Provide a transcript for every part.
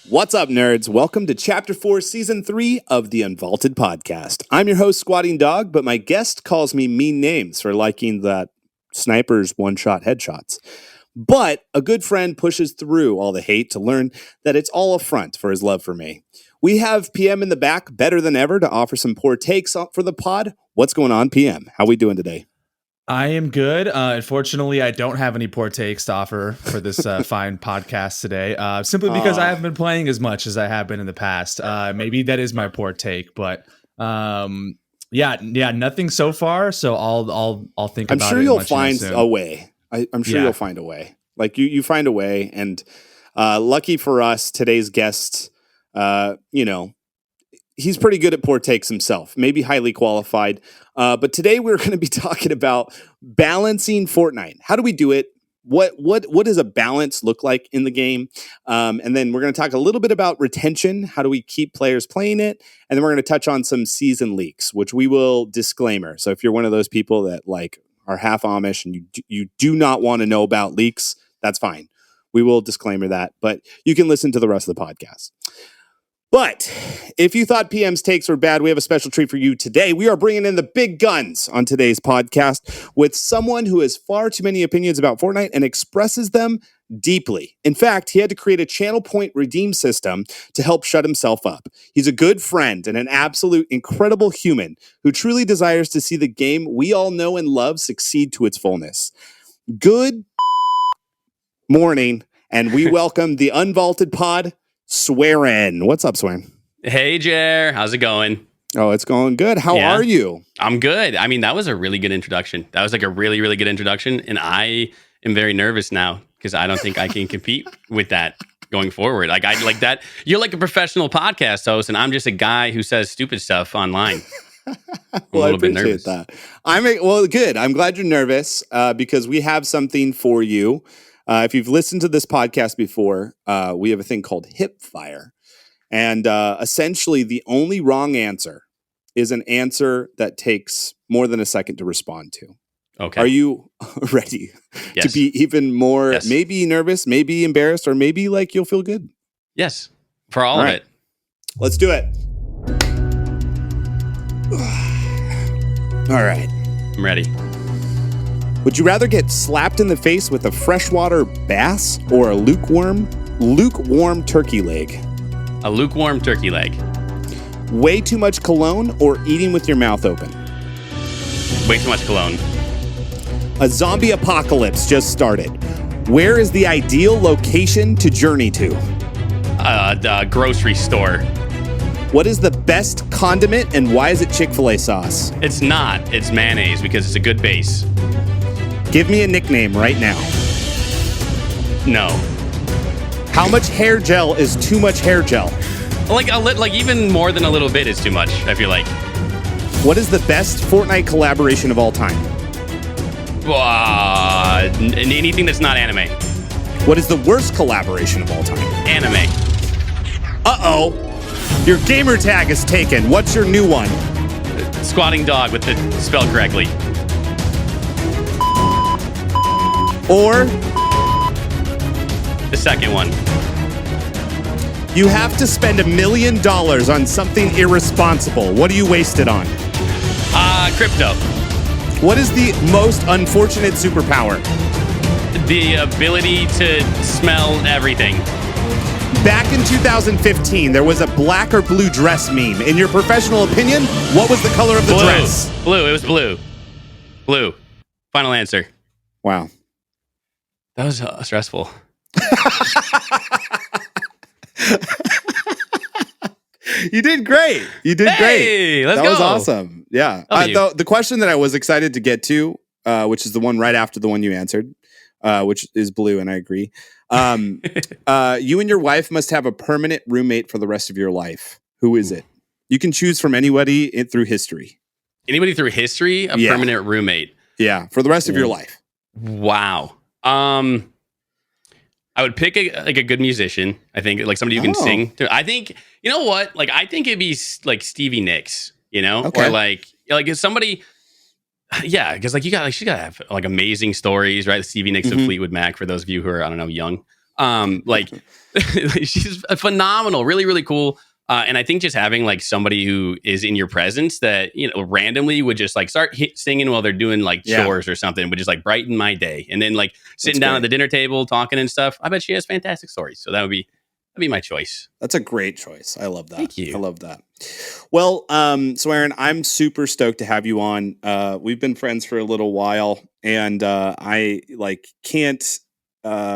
What's up, nerds? Welcome to Chapter 4, Season 3 of the Unvaulted Podcast. I'm your host, Squatingdog, but my guest calls me mean names for liking that sniper's one-shot headshots. But a good friend pushes through all the hate to learn that it's all a front for his love for me. We have PM in the back, better than ever, to offer some poor takes for the pod. What's going on, PM? How we doing today? I am good. Unfortunately, I don't have any poor takes to offer for this fine podcast today, simply because I haven't been playing as much as I have been in the past. Maybe that is my poor take, but nothing so far. So I'll think about it. I'm sure you'll find a way. I'm sure you'll find a way. Like you find a way, and lucky for us, today's guest, he's pretty good at poor takes himself, maybe highly qualified. But today we're going to be talking about balancing Fortnite. How do we do it? What does a balance look like in the game? And then we're going to talk a little bit about retention. How do we keep players playing it? And then we're going to touch on some season leaks, which we will disclaimer. So if you're one of those people that like are half Amish and you do not want to know about leaks, that's fine. We will disclaimer that, but you can listen to the rest of the podcast. But if you thought PM's takes were bad, we have a special treat for you today. We are bringing in the big guns on today's podcast with someone who has far too many opinions about Fortnite and expresses them deeply. In fact, he had to create a channel point redeem system to help shut himself up. He's a good friend and an absolute incredible human who truly desires to see the game we all know and love succeed to its fullness. Good morning, and we welcome the Unvaulted Pod, Swearin. What's up, Swearin? Hey, Jer. How's it going? Oh, it's going good. How are you? I'm good. I mean, that was a really good introduction. That was like a really, really good introduction. And I am very nervous now because I don't think I can compete with that going forward. Like that. You're like a professional podcast host, and I'm just a guy who says stupid stuff online. Well, I appreciate that. Good. I'm glad you're nervous because we have something for you. If you've listened to this podcast before, we have a thing called hip fire. And essentially, the only wrong answer is an answer that takes more than a second to respond to. Okay. Are you ready to be even more, maybe nervous, maybe embarrassed, or maybe like you'll feel good? Yes, for all of it. Let's do it. All right. I'm ready. Would you rather get slapped in the face with a freshwater bass or a lukewarm turkey leg? A lukewarm turkey leg. Way too much cologne or eating with your mouth open? Way too much cologne. A zombie apocalypse just started. Where is the ideal location to journey to? The grocery store. What is the best condiment and why is it Chick-fil-A sauce? It's not. It's mayonnaise because it's a good base. Give me a nickname right now. No. How much hair gel is too much hair gel? Like even more than a little bit is too much, I feel like. What is the best Fortnite collaboration of all time? Anything that's not anime. What is the worst collaboration of all time? Anime. Uh-oh. Your gamer tag is taken. What's your new one? Squatingdog with it spelled correctly. Or the second one. You have to spend $1 million on something irresponsible. What do you waste it on? Crypto. What is the most unfortunate superpower? The ability to smell everything. Back in 2015, there was a black or blue dress meme. In your professional opinion, what was the color of the dress? Blue. It was blue. Blue. Final answer. Wow. That was stressful. You did great. Hey, let's go. That was awesome. Yeah. The question that I was excited to get to, which is the one right after the one you answered, which is blue, and I agree. You and your wife must have a permanent roommate for the rest of your life. Who is it? You can choose from anybody through history. Anybody through history? A permanent roommate. Yeah, for the rest of your life. Wow. I would pick a good musician. I think like somebody who can sing. I think, you know what? Like, I think it'd be like Stevie Nicks, you know, or like if somebody, yeah, because like she's got to have like amazing stories, right? Stevie Nicks of Fleetwood Mac, for those of you who are, I don't know, young. Like she's phenomenal, really, really cool. And I think just having like somebody who is in your presence that, randomly would just like start singing while they're doing like chores or something would just like brighten my day. And then like sitting down at the dinner table, talking and stuff. I bet she has fantastic stories. So that'd be my choice. That's a great choice. I love that. Thank you. I love that. Well, Swearin, I'm super stoked to have you on. We've been friends for a little while, and I can't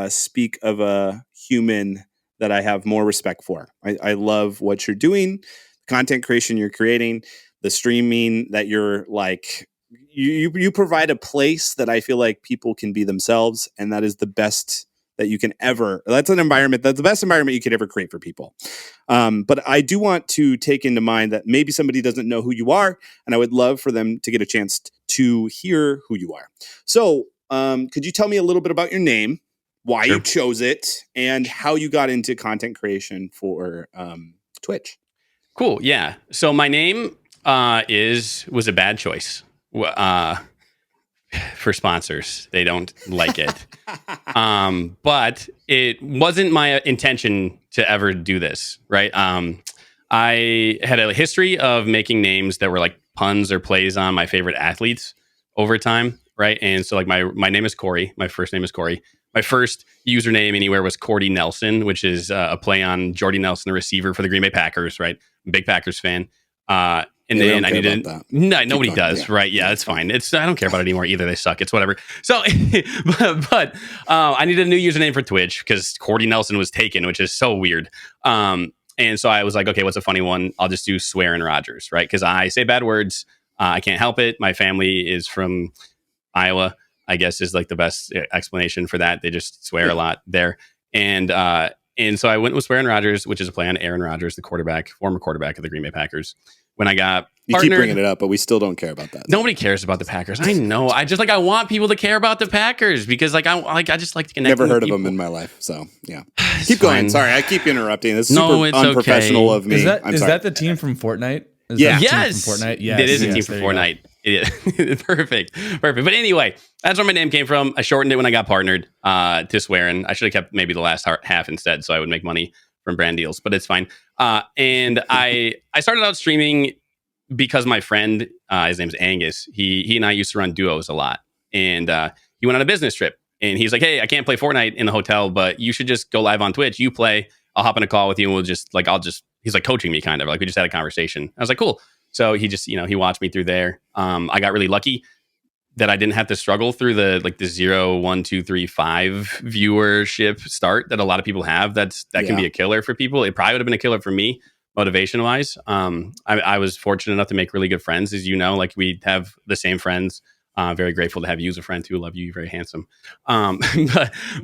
speak of a human that I have more respect for. I love what you're doing, content creation you're creating, the streaming that you're like. You provide a place that I feel like people can be themselves, and that is the best that you can ever. That's an environment. That's the best environment you could ever create for people. But I do want to take into mind that maybe somebody doesn't know who you are, and I would love for them to get a chance to hear who you are. So, could you tell me a little bit about your name, why you chose it, and how you got into content creation for Twitch? Cool. Yeah. So my name was a bad choice. For sponsors, they don't like it. But it wasn't my intention to ever do this, right? I had a history of making names that were like puns or plays on my favorite athletes over time, right? And so like my name is Corey. My first name is Corey. My first username anywhere was Cordy Nelson, which is a play on Jordy Nelson, the receiver for the Green Bay Packers, right? Big Packers fan. And then I needed nobody does, right? Yeah, that's fine. I don't care about it anymore either. They suck. It's whatever. So, but I needed a new username for Twitch because Cordy Nelson was taken, which is so weird. And so I was like, okay, what's a funny one? I'll just do Swearin Rogers, right? Because I say bad words. I can't help it. My family is from Iowa, I guess is like the best explanation for that. They just swear a lot there. And so I went with Swearin Rogers, which is a play on Aaron Rodgers, the former quarterback of the Green Bay Packers. When I got you keep bringing it up, but we still don't care about that. Nobody cares about the Packers. I know. I want people to care about the Packers because I just like to connect. Never heard of them in my life, so yeah. Keep going. Sorry, I keep interrupting. This is super unprofessional of me. Is that the team from Fortnite? Yes. From Fortnite? Yes. It is a team from Fortnite. Perfect. But anyway, that's where my name came from. I shortened it when I got partnered to Swearin. I should have kept maybe the last half instead, so I would make money from brand deals, but it's fine. And I started out streaming because my friend, his name's Angus, he and I used to run duos a lot. And he went on a business trip. And he's like, hey, I can't play Fortnite in the hotel, but you should just go live on Twitch. You play. I'll hop in a call with you and he's like coaching me kind of. Like we just had a conversation. I was like, cool. So he just, he watched me through there. I got really lucky that I didn't have to struggle through the 0, 1, 2, 3, 5 viewership start that a lot of people have. That can be a killer for people. It probably would have been a killer for me, motivation wise. I was fortunate enough to make really good friends, as you know, like we have the same friends. Very grateful to have you as a friend too. Love you. You're very handsome. But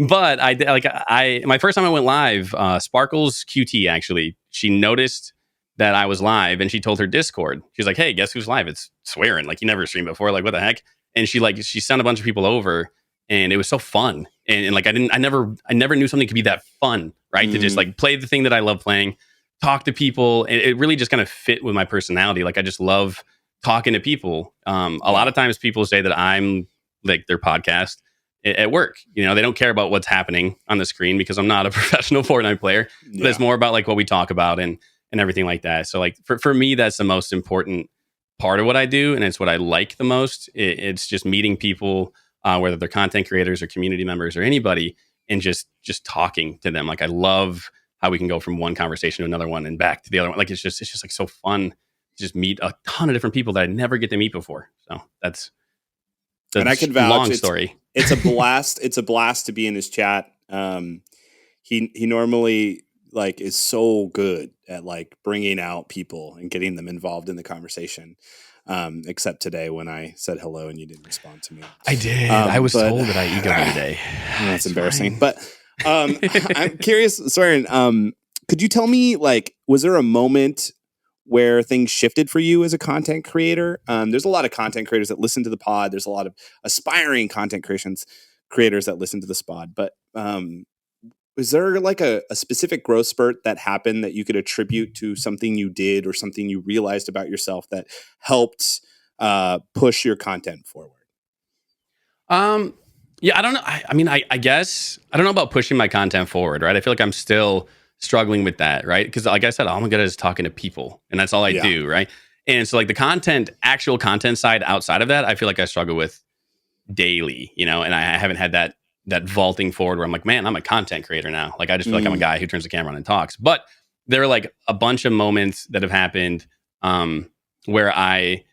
my first time I went live, Sparkles QT, actually, she noticed that I was live and she told her Discord. She's like, hey, guess who's live? It's Swearin. Like you never streamed before. Like what the heck? And she sent a bunch of people over and it was so fun. And like, I never knew something could be that fun, right? To just like play the thing that I love playing, talk to people. And it really just kind of fit with my personality. Like I just love talking to people. A lot of times people say that I'm like their podcast at work. They don't care about what's happening on the screen because I'm not a professional Fortnite player, but it's more about like what we talk about and everything like that. So like for me, that's the most important part of what I do. And it's what I like the most. It's just meeting people, whether they're content creators or community members or anybody, and just talking to them. Like I love how we can go from one conversation to another one and back to the other one. Like it's just like so fun to just meet a ton of different people that I never get to meet before. So that's and I can vouch. Long story. It's a blast. It's a blast to be in his chat. He normally like is so good at like bringing out people and getting them involved in the conversation. Except today when I said hello and you didn't respond to me. I did. I was told that I egoed today. That's embarrassing. Fine. But I'm curious, Swearin, could you tell me, like, was there a moment where things shifted for you as a content creator? There's a lot of content creators that listen to the pod. There's a lot of aspiring content creators that listen to the pod. But was there like a specific growth spurt that happened that you could attribute to something you did or something you realized about yourself that helped push your content forward? Yeah, I don't know. I mean, I guess I don't know about pushing my content forward, right? I feel like I'm still struggling with that, right? Because like I said, all I'm good at is talking to people, and that's all I Yeah. do, right? And so like the actual content side outside of that, I feel like I struggle with daily, and I haven't had that vaulting forward where I'm like, man, I'm a content creator now. Like I just feel like I'm a Mm. guy who turns the camera on and talks. But there are like a bunch of moments that have happened where I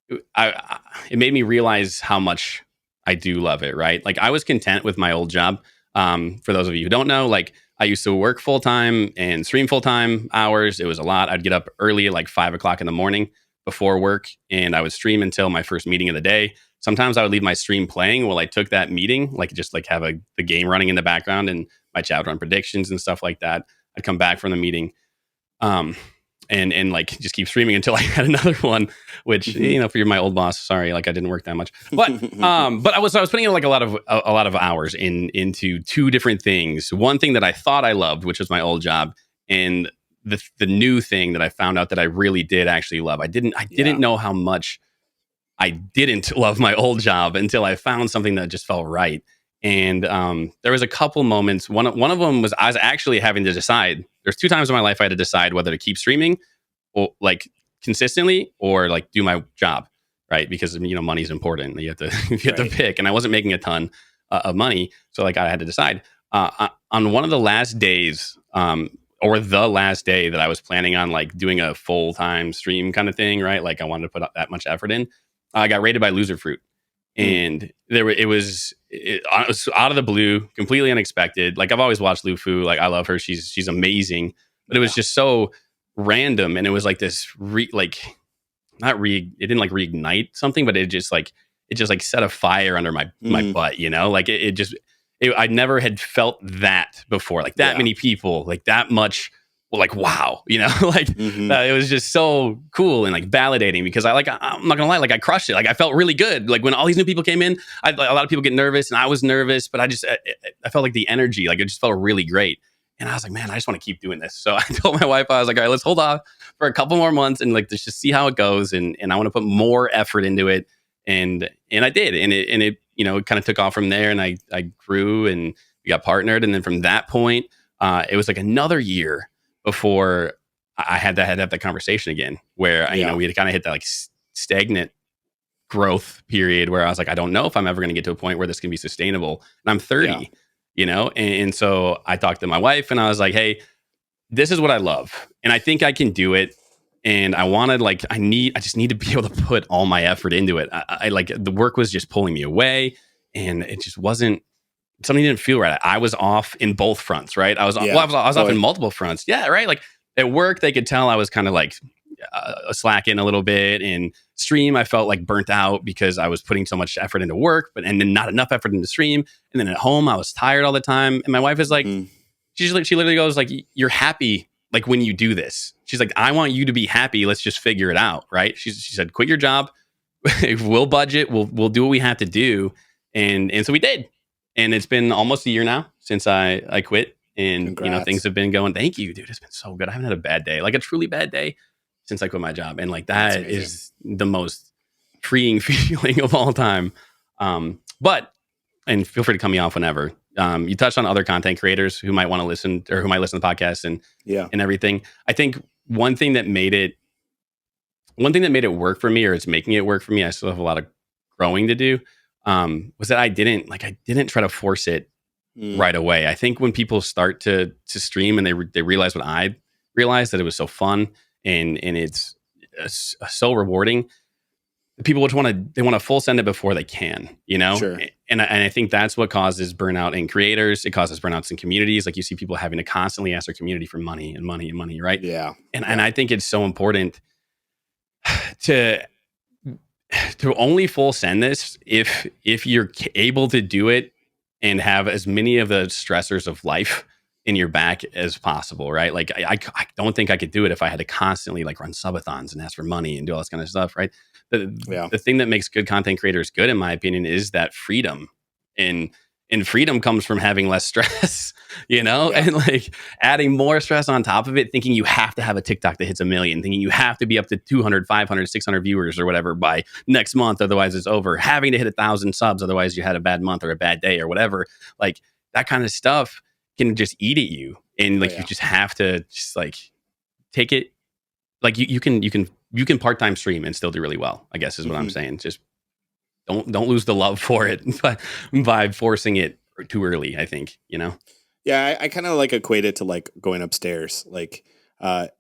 it made me realize how much I do love it, right? Like I was content with my old job. For those of you who don't know, like I used to work full time and stream full time hours. It was a lot. I'd get up early at like 5 o'clock in the morning before work, and I would stream until my first meeting of the day. Sometimes I would leave my stream playing while I took that meeting, like just like have the game running in the background, and my chat would run predictions and stuff like that. I'd come back from the meeting. Um, and like just keep streaming until I had another one, which if you're my old boss, sorry, like I didn't work that much, but I was putting in like a lot of hours into two different things. One thing that I thought I loved, which was my old job, and the new thing that I found out that I really did actually love. I didn't know how much I didn't love my old job until I found something that just felt right. And there was a couple moments. One of them was I was actually having to decide. There's 2 times in my life I had to decide whether to keep streaming, or like consistently, or like do my job, right? Because money's important. You have to to pick, and I wasn't making a ton of money, so like I had to decide. On one of the last days, or the last day that I was planning on like doing a full time stream kind of thing, right? Like I wanted to put that much effort in. I got rated by Loser Fruit. And it was out of the blue, completely unexpected. Like I've always watched Lufu, like I love her, she's amazing, but it was just so random, and it was like this it didn't like reignite something, but it just like set a fire under my butt, like I never had felt that before, like that many people, like that much. Well, like wow, like it was just so cool and like validating, because I'm not gonna lie, like I crushed it. Like I felt really good. Like when all these new people came in, a lot of people get nervous, and I was nervous, but I felt like the energy, like it just felt really great. And I was like, man, I just want to keep doing this. So I told my wife, I was like, all right, let's hold off for a couple more months and like just see how it goes, and I want to put more effort into it, and I did, and it it kind of took off from there, and I grew, and we got partnered, and then from that point, it was like another year before I had to have that conversation again, where we had kind of hit that like stagnant growth period, where I was like, I don't know if I'm ever going to get to a point where this can be sustainable. And I'm 30, and so I talked to my wife, and I was like, hey, this is what I love, and I think I can do it. And I wanted, like, I just need to be able to put all my effort into it. I like, the work was just pulling me away, and it just wasn't, something didn't feel right. I was off in both fronts, right? I was off in multiple fronts. Yeah, right. Like at work, they could tell I was kind of like slacking a little bit. And stream, I felt like burnt out because I was putting so much effort into work, and then not enough effort into stream. And then at home, I was tired all the time. And my wife is like, she literally goes like, "You're happy like when you do this." She's like, "I want you to be happy. Let's just figure it out, right?" She said, "Quit your job. We'll budget. We'll do what we have to do." And so we did. And it's been almost a year now since I quit, and Congrats. things have been going. Thank you, dude. It's been so good. I haven't had a bad day, like a truly bad day, since I quit my job, and like that is the most freeing feeling of all time. But feel free to cut me off whenever. You touched on other content creators who might want to listen, or who might listen to the podcast and everything. I think one thing that made it work for me, or it's making it work for me, I still have a lot of growing to do. Was that I didn't try to force it right away. I think when people start to stream, and they realize what I realized, that it was so fun and it's so rewarding, people want to full send it before they can, Sure. And I think that's what causes burnout in creators. It causes burnouts in communities. Like you see people having to constantly ask their community for money and money and money, right? Yeah. And I think it's so important to only full send this if you're able to do it and have as many of the stressors of life in your back as possible, right? Like I don't think I could do it if I had to constantly like run subathons and ask for money and do all this kind of stuff, right? The thing that makes good content creators good, in my opinion, is that freedom and And freedom comes from having less stress, and like adding more stress on top of it, thinking you have to have a TikTok that hits 1 million, thinking you have to be up to 200, 500, 600 viewers or whatever by next month. Otherwise it's over, having to hit 1,000 subs. Otherwise you had a bad month or a bad day or whatever. Like that kind of stuff can just eat at you. And like, you just have to just like take it. Like you can part-time stream and still do really well, I guess is what I'm saying. Just don't lose the love for it by forcing it too early, I think, Yeah, I kind of like equate it to like going upstairs. Like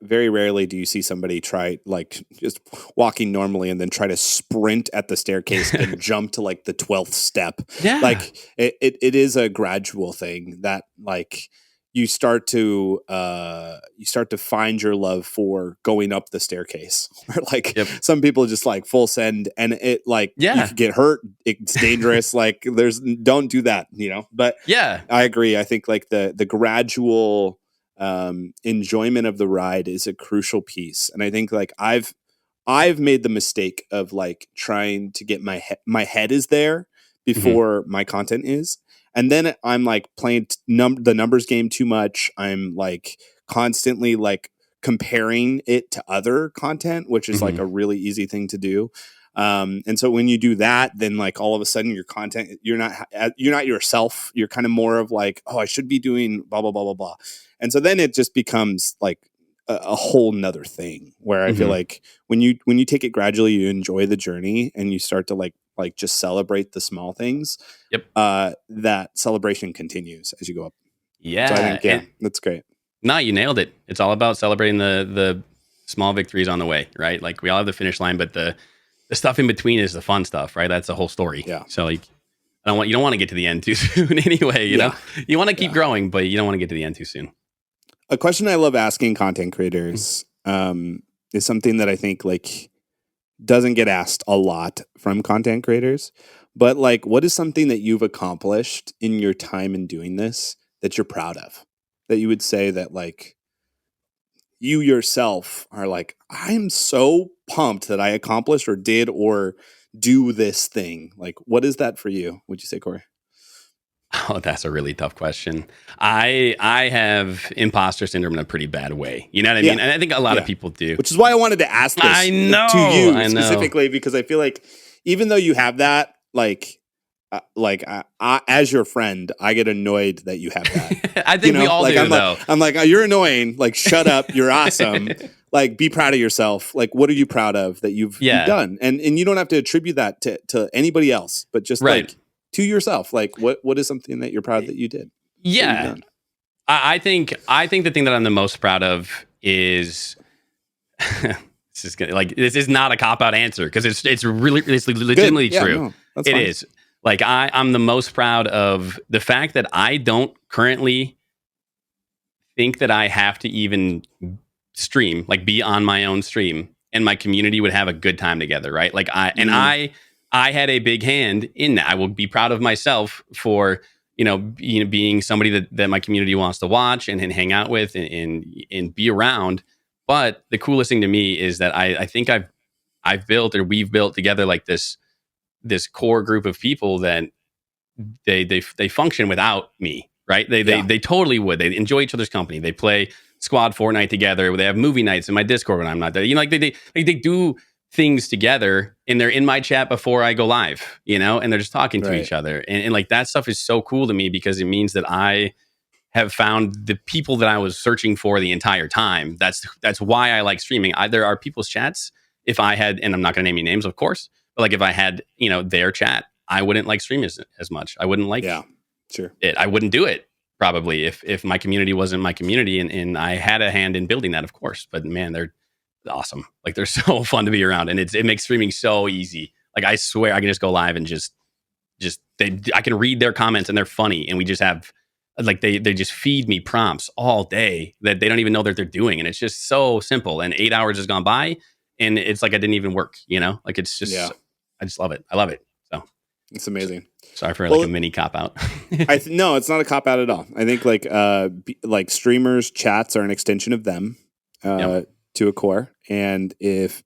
very rarely do you see somebody try like just walking normally and then try to sprint at the staircase and jump to like the 12th step. Yeah. Like it is a gradual thing that like you start to find your love for going up the staircase. Or like some people just like full send and it like you could get hurt. It's dangerous. Like don't do that, But yeah, I agree. I think like the gradual enjoyment of the ride is a crucial piece. And I think like I've made the mistake of like trying to get my head is there before my content is. And then I'm like playing the numbers game too much. I'm like constantly like comparing it to other content, which is like a really easy thing to do. And so when you do that, then like all of a sudden your content, you're not yourself. You're kind of more of like, oh, I should be doing blah, blah, blah, blah, blah. And so then it just becomes like a whole nother thing where I feel like when you take it gradually, you enjoy the journey and you start to like just celebrate the small things. That celebration continues as you go up. Yeah. So I think, that's great. No, you nailed it. It's all about celebrating the small victories on the way, right? Like we all have the finish line, but the stuff in between is the fun stuff, right? That's the whole story. Yeah. So like, you don't want to get to the end too soon anyway, you know? You want to keep growing, but you don't want to get to the end too soon. A question I love asking content creators is something that I think like doesn't get asked a lot from content creators, but like, what is something that you've accomplished in your time in doing this that you're proud of? That you would say that like you yourself are like, I'm so pumped that I accomplished or did or do this thing. Like, what is that for you? Would you say, Corey? Oh, that's a really tough question. I have imposter syndrome in a pretty bad way. You know what I mean? And I think a lot of people do. Which is why I wanted to ask this to you specifically, because I feel like even though you have that, as your friend, I get annoyed that you have that. I think we all do, though. I'm like, oh, you're annoying. Like, shut up. You're awesome. Like, be proud of yourself. Like, what are you proud of that you've done? And you don't have to attribute that to anybody else, but just like to yourself. Like, what is something that you're proud that you did? Yeah. I think the thing that I'm the most proud of is this is not a cop-out answer because it's legitimately true. No, it is. Like I'm the most proud of the fact that I don't currently think that I have to even stream, like be on my own stream, and my community would have a good time together, right? Like I had a big hand in that. I will be proud of myself for being somebody that my community wants to watch and hang out with and be around. But the coolest thing to me is that I think I've built or we've built together like this core group of people that they function without me, right? They totally would. They enjoy each other's company. They play squad Fortnite together. They have movie nights in my Discord when I'm not there. They do things together and they're in my chat before I go live, and they're just talking to each other. And like that stuff is so cool to me because it means that I have found the people that I was searching for the entire time. That's why I like streaming. There are people's chats. If I had, and I'm not going to name any names, of course, but like if I had, their chat, I wouldn't like stream as much. I wouldn't like it. I wouldn't do it probably if my community wasn't my community and I had a hand in building that, of course. But man, they're awesome. Like they're so fun to be around, and it makes streaming so easy. Like I swear I can just go live and I can read their comments and they're funny, and we just have like they just feed me prompts all day that they don't even know that they're doing, and it's just so simple. And 8 hours has gone by, and it's like I didn't even work. Like it's just I just love it. I love it. So it's amazing. Sorry for like a mini cop out. No, it's not a cop out at all. I think like streamers' chats are an extension of them to a core, and if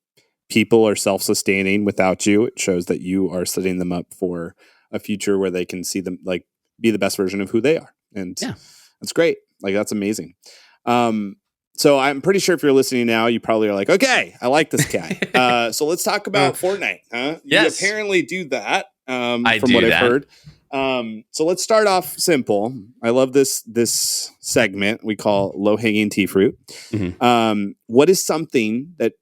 people are self-sustaining without you, it shows that you are setting them up for a future where they can see them like be the best version of who they are. And Yeah. that's great. Like, that's amazing. So I'm pretty sure if you're listening now, you probably are like, okay, I like this guy. So let's talk about Fortnite. Huh? Yes. You apparently do that. From do what that. I've heard. So let's start off simple. I love this segment we call low hanging tea fruit. What is something that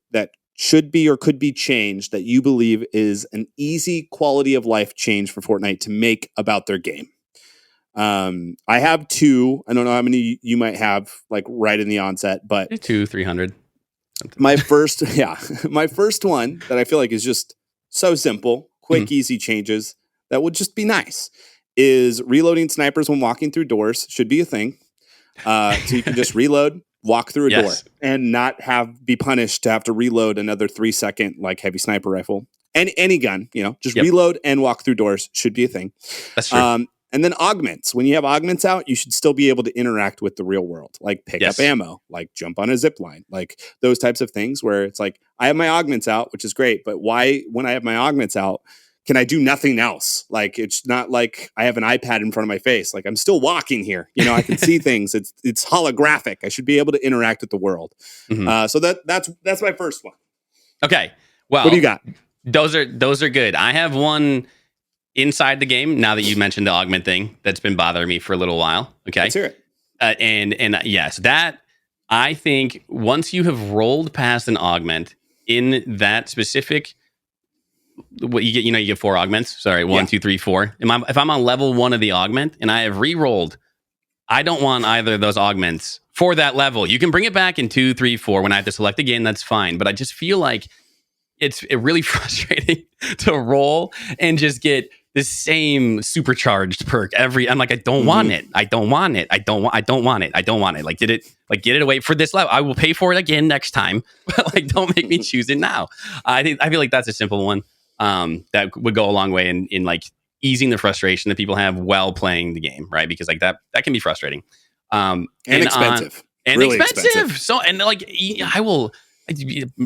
should be or could be changed that you believe is an easy quality of life change for Fortnite to make about their game? I have two. I don't know how many you might have like right in the onset, but 200-300. my first one that I feel like is just so simple, quick, easy changes that would just be nice is reloading snipers when walking through doors should be a thing. So you can just reload, walk through a door and not be punished to have to reload another 3-second like heavy sniper rifle. Any gun, just reload and walk through doors should be a thing. That's true. And then augments. When you have augments out, you should still be able to interact with the real world, like pick up ammo, like jump on a zip line, like those types of things where it's like, I have my augments out, which is great. But why, when I have my augments out, can I do nothing else? Like, it's not like I have an iPad in front of my face. Like, I'm still walking here. I can see things. It's holographic. I should be able to interact with the world. So that's my first one. Okay. Well, what do you got? Those are good. I have one inside the game, now that you mentioned the augment thing, that's been bothering me for a little while. Okay. Let's hear it. And yes, that I think once you have rolled past an augment in that specific, what you get, you get 4 augments. Sorry, 1, 2, 3, 4. If I'm on level 1 of the augment and I have re-rolled, I don't want either of those augments for that level. You can bring it back in 2, 3, 4 when I have to select again. That's fine. But I just feel like it's really frustrating to roll and just get the same supercharged perk I'm like, I don't want it. I don't want it. I don't want it. I don't want it. Like, get it away for this level. I will pay for it again next time. But like, don't make me choose it now. I feel like that's a simple one that would go a long way in like easing the frustration that people have while playing the game, right? Because like that can be frustrating. And expensive. Really expensive. So, and like, I will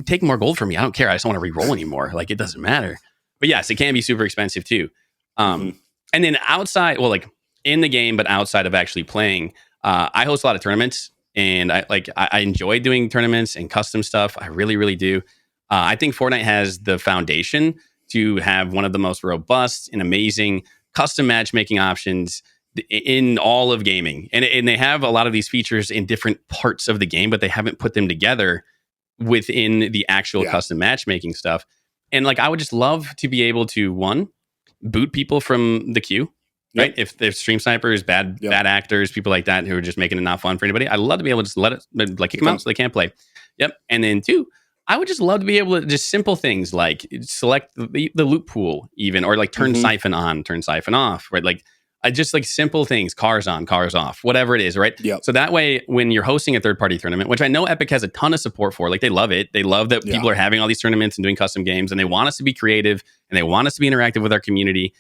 take more gold from me. I don't care. I just don't want to re-roll anymore. Like, it doesn't matter. But yes, it can be super expensive too. And then outside, well, like in the game, but outside of actually playing, I host a lot of tournaments, and I enjoy doing tournaments and custom stuff. I really, really do. I think Fortnite has the foundation to have one of the most robust and amazing custom matchmaking options in all of gaming. And they have a lot of these features in different parts of the game, but they haven't put them together within the actual custom matchmaking stuff. And like, I would just love to be able to, one, boot people from the queue, right? If there's stream snipers, bad actors, people like that who are just making it not fun for anybody, I'd love to be able to just let it, like, kick them out so they can't play. And then 2, I would just love to be able to just simple things like select the loot pool even, or like turn siphon on, turn siphon off, right? Like, just like simple things, cars on, cars off, whatever it is, right? So that way, when you're hosting a third-party tournament, which I know Epic has a ton of support for, like they love it. They love that people are having all these tournaments and doing custom games, and they want us to be creative, and they want us to be interactive with our community.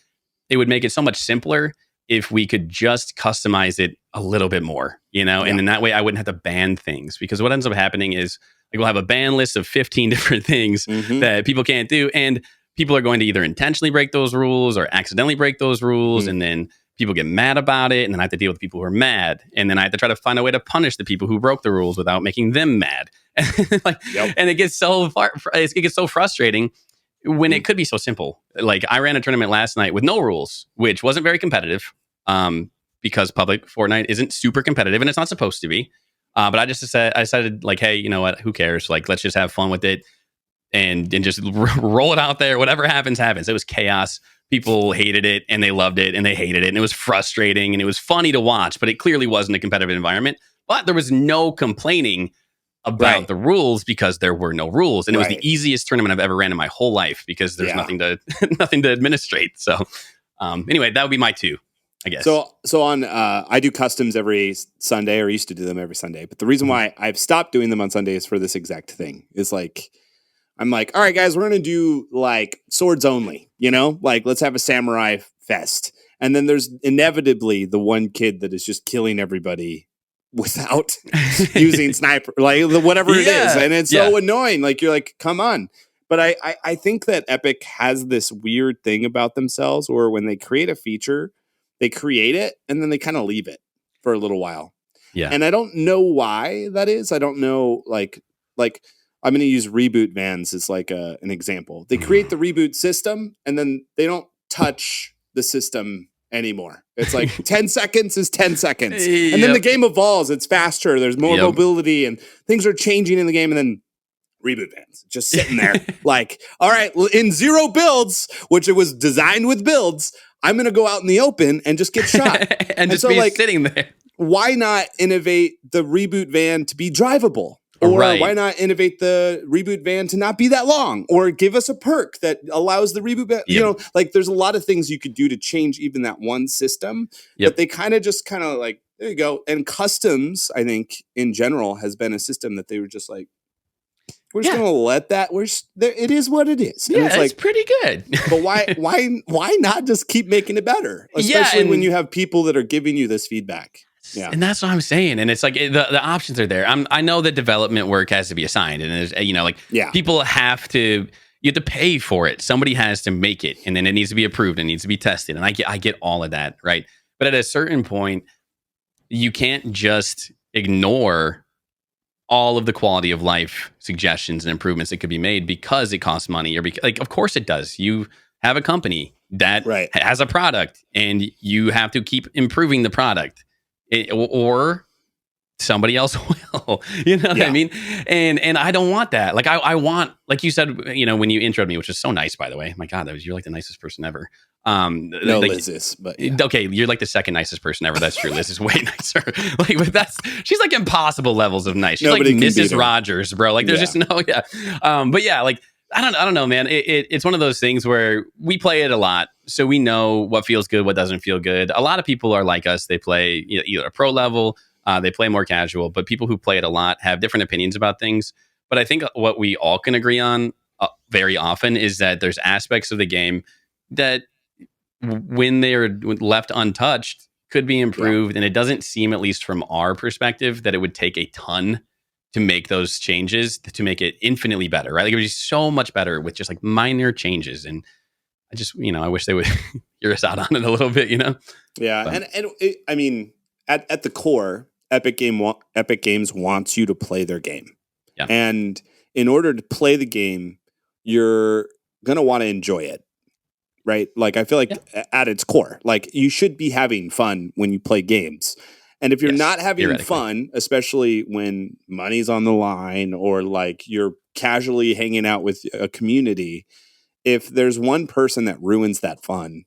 It would make it so much simpler if we could just customize it a little bit more, and then that way I wouldn't have to ban things, because what ends up happening is like we'll have a ban list of 15 different things that people can't do, and people are going to either intentionally break those rules or accidentally break those rules, and then people get mad about it, and then I have to deal with people who are mad, and then I have to try to find a way to punish the people who broke the rules without making them mad. And it gets so frustrating when it could be so simple. Like, I ran a tournament last night with no rules, which wasn't very competitive, because public Fortnite isn't super competitive, and it's not supposed to be. But I decided like, hey, you know what? Who cares? Like, let's just have fun with it and just roll it out there. Whatever happens, happens. It was chaos. People hated it and they loved it and they hated it. And it was frustrating and it was funny to watch, but it clearly wasn't a competitive environment. But there was no complaining about the rules because there were no rules. And it was the easiest tournament I've ever ran in my whole life because there's nothing to administrate. So anyway, that would be my 2, I guess. So on, I do customs every Sunday, or used to do them every Sunday. But the reason why I've stopped doing them on Sunday is for this exact thing. Is like, I'm like, all right, guys, we're going to do like swords only, like let's have a samurai fest. And then there's inevitably the one kid that is just killing everybody without using sniper, like whatever it is. And it's so annoying. Like, you're like, come on. But I think that Epic has this weird thing about themselves where when they create a feature, they create it and then they kind of leave it for a little while. Yeah. And I don't know why that is. I don't know, like I'm going to use reboot vans as like an example. They create the reboot system and then they don't touch the system anymore. It's like 10 seconds is 10 seconds. And then the game evolves. It's faster. There's more mobility and things are changing in the game. And then reboot vans just sitting there like, all right, in 0 builds, which it was designed with builds, I'm going to go out in the open and just get shot. and just so, be like, sitting there. Why not innovate the reboot van to be drivable? Or why not innovate the reboot van to not be that long? Or give us a perk that allows the reboot van, you know, like there's a lot of things you could do to change even that one system. But they kind of like, there you go. And customs, I think, in general, has been a system that they were just like, we're just going to let that. It is what it is. And it's like, pretty good. But why not just keep making it better? Especially when you have people that are giving you this feedback. Yeah. And that's what I'm saying. And it's like the options are there. I know that development work has to be assigned. And there's, people you have to pay for it. Somebody has to make it. And then it needs to be approved. It needs to be tested. And I get all of that. Right. But at a certain point, you can't just ignore all of the quality of life suggestions and improvements that could be made because it costs money, or because, like, of course it does. You have a company that has a product and you have to keep improving the product. Or somebody else will, you know what I mean? And I don't want that. Like I want, like you said, when you introed me, which is so nice, by the way. My God, you're like the nicest person ever. No, like, Liz is, but okay, you're like the second nicest person ever. That's true. Liz is way nicer. Like, but she's like impossible levels of nice. She's like Mrs. Rogers, bro. Like, there's just no, but yeah, like I don't know, man. It's one of those things where we play it a lot, so we know what feels good, what doesn't feel good. A lot of people are like us. They play either a pro level, they play more casual, but people who play it a lot have different opinions about things. But I think what we all can agree on very often is that there's aspects of the game that, when they're left untouched, could be improved. And it doesn't seem, at least from our perspective, that it would take a ton to make those changes to make it infinitely better, right? Like, it would be so much better with just like minor changes. And I just, I wish they would hear us out on it a little bit, Yeah. But. And I mean, at the core, Epic Games wants you to play their game. Yeah. And in order to play the game, you're going to want to enjoy it. Right? Like, I feel like at its core, like, you should be having fun when you play games. And if you're not having fun, especially when money's on the line or like you're casually hanging out with a community, if there's one person that ruins that fun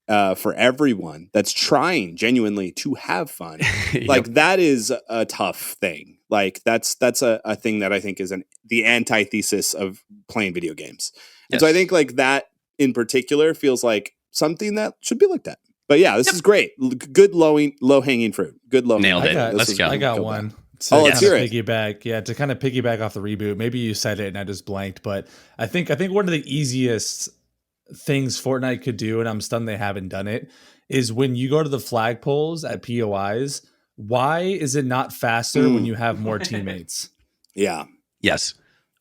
for everyone that's trying genuinely to have fun, like that is a tough thing. Like that's a thing that I think is the antithesis of playing video games. And so I think like that in particular feels like something that should be looked at. But yeah, this is great. Good low-hanging fruit. Good low-hanging fruit. Nailed it. Let's go. I got one. Let's hear it. To kind of piggyback off the reboot. Maybe you said it and I just blanked, but I think one of the easiest things Fortnite could do, and I'm stunned they haven't done it, is when you go to the flagpoles at POIs, why is it not faster when you have more teammates? Yeah. Yes.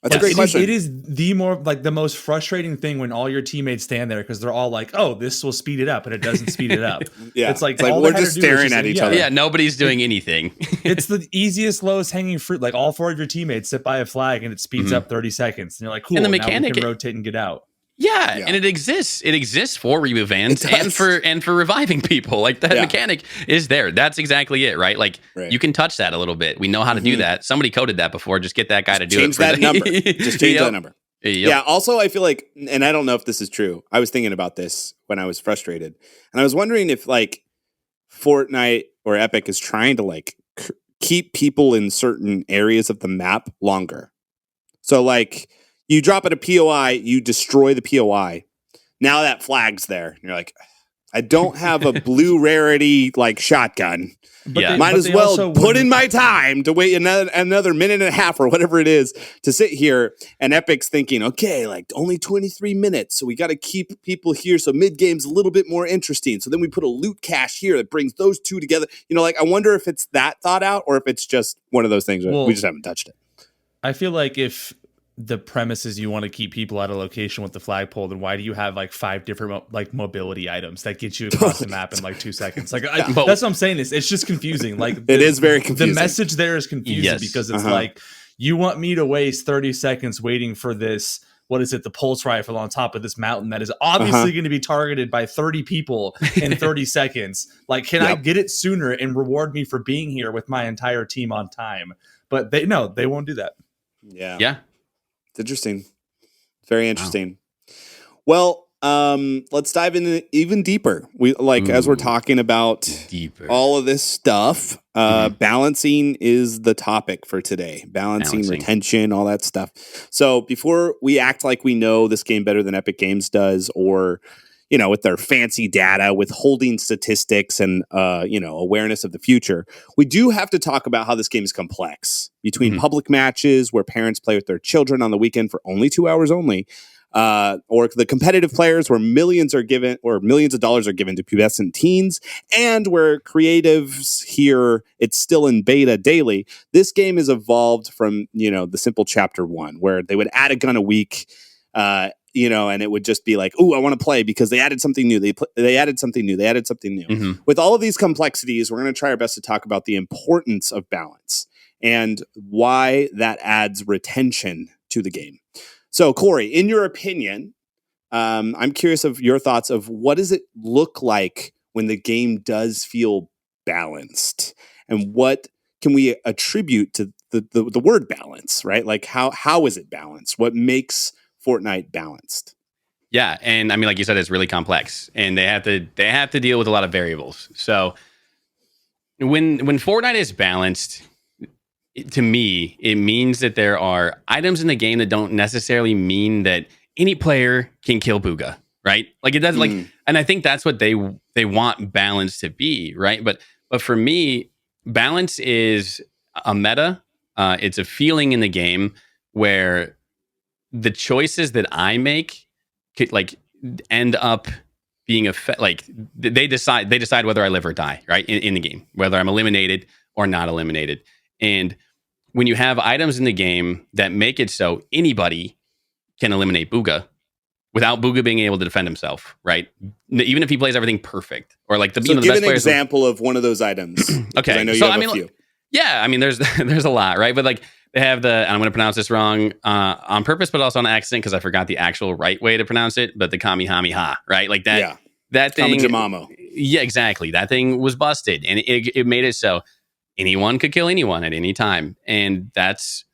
That's a great question. It is the most frustrating thing when all your teammates stand there because they're all like, "Oh, this will speed it up," and it doesn't speed it up. It's like we're just staring at each other. Yeah, nobody's doing anything. It's the easiest, lowest hanging fruit. Like, all 4 of your teammates sit by a flag and it speeds up 30 seconds, and you're like, "Cool." And the mechanic, now we can rotate and get out. Yeah, and it exists. It exists for reboot vans and for reviving people. Like, that mechanic is there. That's exactly it, right? Like, you can touch that a little bit. We know how to do that. Somebody coded that before. Just get that guy to do change it. That number. Just change that number. Yeah. Also, I feel like, and I don't know if this is true. I was thinking about this when I was frustrated, and I was wondering if like Fortnite or Epic is trying to like keep people in certain areas of the map longer. So like, you drop at a POI, you destroy the POI. Now that flag's there. And you're like, I don't have a blue rarity like shotgun. Might as well put in my time to wait another minute and a half or whatever it is to sit here. And Epic's thinking, okay, like only 23 minutes. So we got to keep people here. So mid-game's a little bit more interesting. So then we put a loot cache here that brings those two together. Like, I wonder if it's that thought out or if it's just one of those things where we just haven't touched it. I feel like if the premise is you want to keep people at a location with the flagpole, then why do you have like 5 different like mobility items that get you across the map in like 2 seconds? Like that's what I'm saying. It's just confusing. Like it is very confusing. The message there is confusing because it's like, you want me to waste 30 seconds waiting for this, what is it, the pulse rifle on top of this mountain that is obviously going to be targeted by 30 people in 30 seconds. Like, can I get it sooner and reward me for being here with my entire team on time? But they won't do that. Yeah. Yeah. It's interesting. Very interesting. Wow. Well, let's dive in even deeper. We as we're talking about all of this stuff, balancing is the topic for today. Balancing, retention, all that stuff. So before we act like we know this game better than Epic Games does, or with their fancy data, withholding statistics and awareness of the future, we do have to talk about how this game is complex. Between public matches where parents play with their children on the weekend for only 2 hours only, or the competitive players where millions of dollars are given to pubescent teens, and where creatives here, it's still in beta daily. This game has evolved from, the simple chapter 1 where they would add a gun a week, and it would just be like, "Ooh, I want to play because they added something new. They added something new. They added something new." With all of these complexities, we're going to try our best to talk about the importance of balance and why that adds retention to the game. So, Corey, in your opinion, I'm curious of your thoughts of what does it look like when the game does feel balanced, and what can we attribute to the word balance, right? Like how is it balanced? What makes Fortnite balanced? Yeah, and I mean, like you said, it's really complex, and they have to deal with a lot of variables. So when Fortnite is balanced, to me, it means that there are items in the game that don't necessarily mean that any player can kill Booga, right? Like it does, and I think that's what they want balance to be, right? But for me, balance is a meta. It's a feeling in the game where the choices that I make could end up being they decide whether I live or die, right? In the game, whether I'm eliminated or not eliminated. And when you have items in the game that make it so anybody can eliminate Booga without Booga being able to defend himself, right? Even if he plays everything perfect, or like the give best an example of one of those items. Okay, I know you have a few. Yeah, I mean, there's a lot, right? But like they have I'm going to pronounce this wrong on purpose, but also on accident because I forgot the actual right way to pronounce it. But the Kamehameha, right? Like that. Yeah. That thing. Kamijamamo. Yeah, exactly. That thing was busted, and it made it so anyone could kill anyone at any time, and that's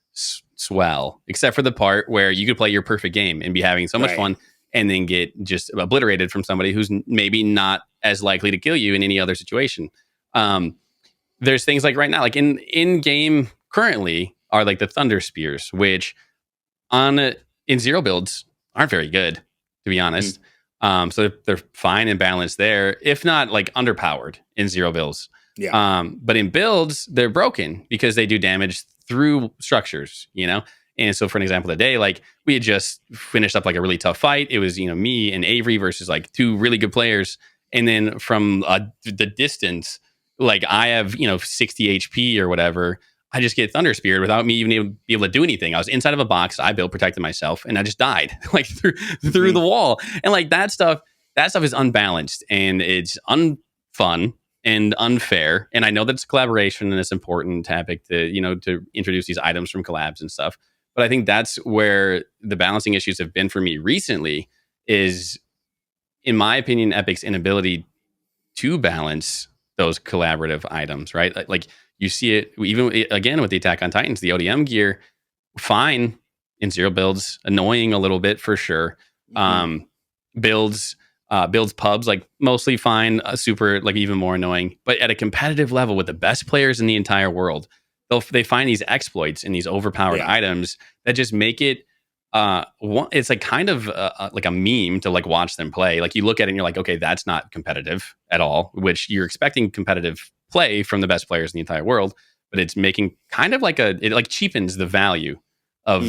swell. Except for the part where you could play your perfect game and be having so much fun, and then get just obliterated from somebody who's maybe not as likely to kill you in any other situation. There's things like right now, like in game currently, are like the Thunder Spears, which in zero builds aren't very good, to be honest. So they're fine and balanced there, if not like underpowered in zero builds. Yeah. But in builds, they're broken because they do damage through structures, And so for an example today, like we had just finished up like a really tough fight. It was, me and Avery versus like 2 really good players. And then from the distance, like I have, 60 HP or whatever. I just get Thunder Speared without me even be able to do anything. I was inside of a box. I built, protected myself, and I just died like through the wall. And like that stuff is unbalanced and it's unfun and unfair. And I know that it's a collaboration and it's important to Epic to introduce these items from collabs and stuff. But I think that's where the balancing issues have been for me recently is, in my opinion, Epic's inability to balance those collaborative items, right? Like you see it even again with the Attack on Titans, the ODM gear, fine in zero builds, annoying a little bit for sure. Builds pubs, like mostly fine, super, like even more annoying. But at a competitive level with the best players in the entire world, they find these exploits and these overpowered items that just make it it's like kind of like a meme to like watch them play. Like you look at it and you're like, okay, that's not competitive at all, which you're expecting competitive play from the best players in the entire world, but it's making kind of like it like cheapens the value of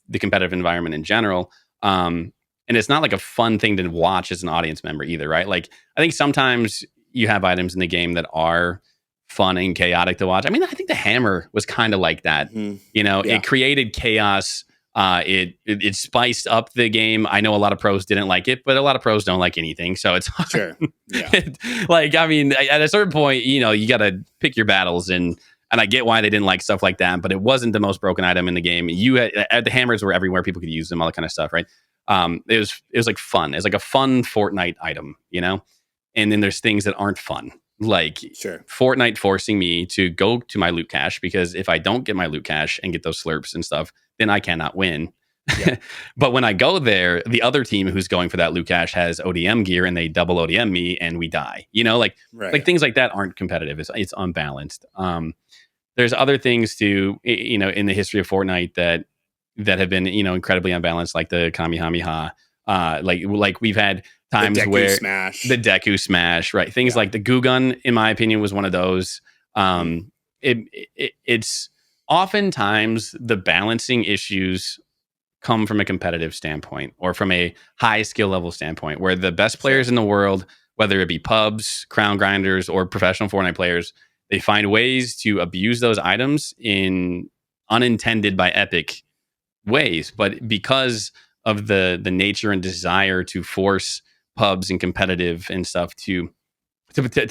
the competitive environment in general. And it's not like a fun thing to watch as an audience member either, right? Like I think sometimes you have items in the game that are fun and chaotic to watch. I mean, I think the hammer was kind of like that. It created chaos It spiced up the game. I know a lot of pros didn't like it, but a lot of pros don't like anything. So it's hard. Sure. Yeah. Like, I mean, at a certain point, you know, you got to pick your battles, and I get why they didn't like stuff like that, but it wasn't the most broken item in the game. The hammers were everywhere. People could use them, all that kind of stuff, right? It was like fun. It's like a fun Fortnite item, you know? And then there's things that aren't fun. Like Sure. Fortnite forcing me to go to my loot cache, because if I don't get my loot cache and get those slurps and stuff, then I cannot win. Yeah. But when I go there, the other team who's going for that loot cache has ODM gear, and they double ODM me and we die. You know, like things like that aren't competitive. It's unbalanced. There's other things to, you know, in the history of Fortnite that have been, you know, incredibly unbalanced, like the Kamehameha. Like we've had times the Deku where smash. The Deku smash, right? Things like the Goo Gun, in my opinion, was one of those. It's oftentimes the balancing issues come from a competitive standpoint or from a high skill level standpoint, where the best players in the world, whether it be pubs, crown grinders, or professional Fortnite players, they find ways to abuse those items in unintended by Epic ways. But because of the nature and desire to force pubs and competitive and stuff to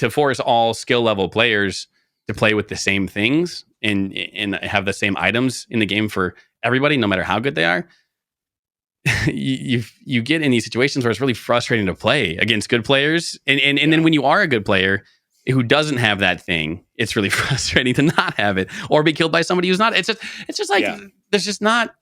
force all skill level players to play with the same things and have the same items in the game for everybody, no matter how good they are, you get in these situations where it's really frustrating to play against good players. And then when you are a good player who doesn't have that thing, it's really frustrating to not have it or be killed by somebody who's not. It's just like there's just not.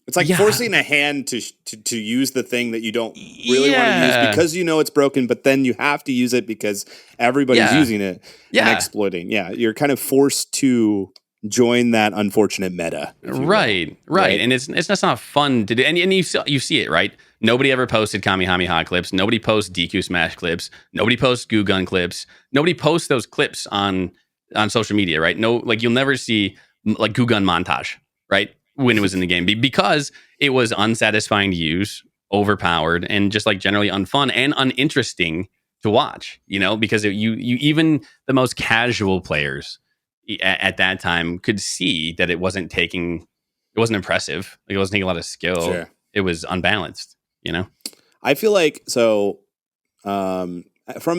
It's like forcing a hand to use the thing that you don't really want to use because you know it's broken, but then you have to use it because everybody's using it and exploiting. Yeah, you're kind of forced to join that unfortunate meta. Right. And it's just not fun to do. And you see it, right? Nobody ever posted Kamehameha clips. Nobody posts DQ Smash clips. Nobody posts Goo Gun clips. Nobody posts those clips on social media, right? No, like you'll never see like Goo Gun montage, right? When it was in the game, because it was unsatisfying to use, overpowered, and just like generally unfun and uninteresting to watch, you know, because you even the most casual players at that time could see that it wasn't impressive. Like it wasn't taking a lot of skill. Sure. It was unbalanced, you know? I feel like, from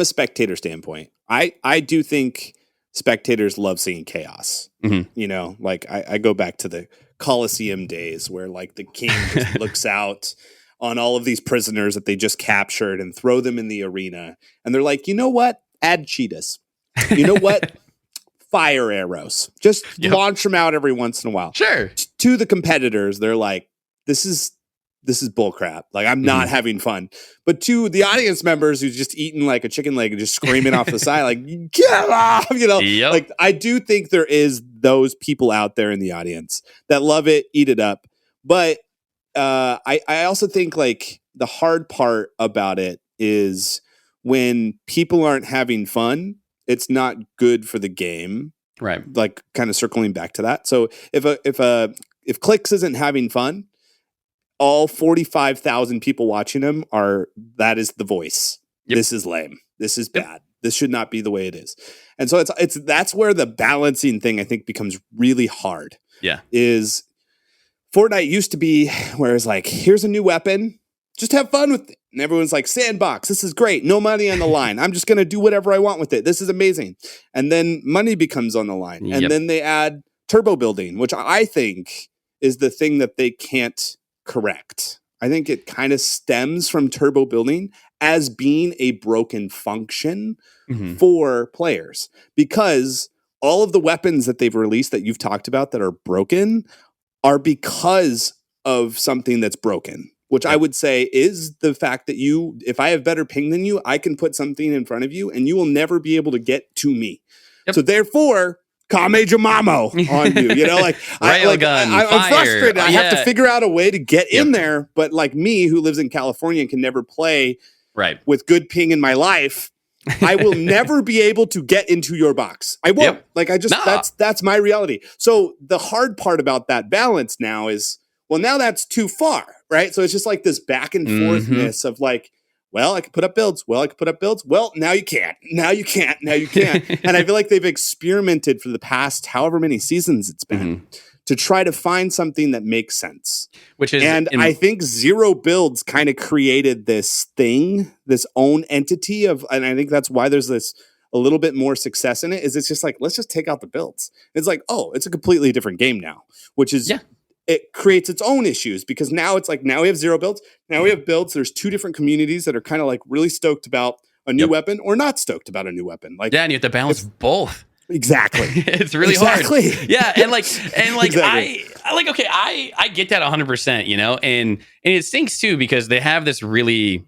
a spectator standpoint, I do think spectators love seeing chaos. Mm-hmm. You know, like I go back to the Colosseum days where like the king just looks out on all of these prisoners that they just captured and throw them in the arena. And they're like, you know what? Add cheetahs. You know what? Fire arrows. Just launch them out every once in a while. Sure. To the competitors, they're like, this is bullcrap. Like, I'm not having fun. But to the audience members who's just eating like a chicken leg and just screaming off the side, like, get off, you know? Like, I do think there is those people out there in the audience that love it, eat it up. But I also think like the hard part about it is when people aren't having fun, it's not good for the game. Right. Like kind of circling back to that. So if Clicks isn't having fun, all 45,000 people watching him that is the voice. Yep. This is lame. This is bad. This should not be the way it is. And so that's where the balancing thing I think becomes really hard. Yeah. Is Fortnite used to be where it's like, here's a new weapon, just have fun with it. And everyone's like, sandbox, this is great. No money on the line. I'm just going to do whatever I want with it. This is amazing. And then money becomes on the line. And then they add turbo building, which I think is the thing that they can't correct. I think it kind of stems from turbo building as being a broken function for players, because all of the weapons that they've released that you've talked about that are broken are because of something that's broken, which I would say is the fact that if I have better ping than you, I can put something in front of you and you will never be able to get to me. Yep. So therefore, Kame Jamamo on you, you know, like I'm frustrated. I have to figure out a way to get in there. But like me, who lives in California and can never play with good ping in my life, I will never be able to get into your box. I won't. Like that's my reality. So the hard part about that balance now is, well, now that's too far, right? So it's just like this back and forthness of like, well, I can put up builds. Well, I can put up builds. Well, now you can't. Now you can't. Now you can't. And I feel like they've experimented for the past however many seasons it's been to try to find something that makes sense. Which is, and I think Zero Builds kind of created this thing, this own entity of, and I think that's why there's this a little bit more success in it. Is it's just like, let's just take out the builds. It's like, oh, it's a completely different game now, which is it creates its own issues because now it's like, now we have Zero Builds. Now we have builds. There's two different communities that are kind of like really stoked about a new weapon or not stoked about a new weapon. Like, and you have to balance both. Exactly. It's really hard. Yeah. And exactly. I get that 100%, you know, and it stinks too, because they have this really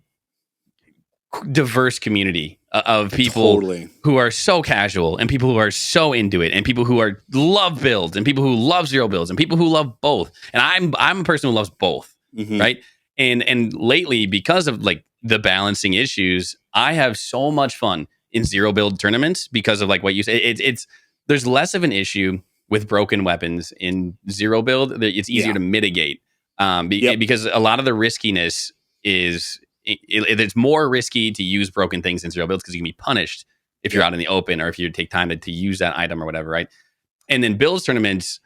diverse community of people who are so casual and people who are so into it and people who love builds and people who love Zero Builds and people who love both. And I'm a person who loves both. Right. And lately, because of like the balancing issues, I have so much fun in Zero Build tournaments because of like what you said. It's there's less of an issue with broken weapons in Zero Build. It's easier to mitigate because a lot of the riskiness is it's more risky to use broken things in Zero Builds because you can be punished if you're out in the open or if you take time to use that item or whatever, right? And then Builds tournaments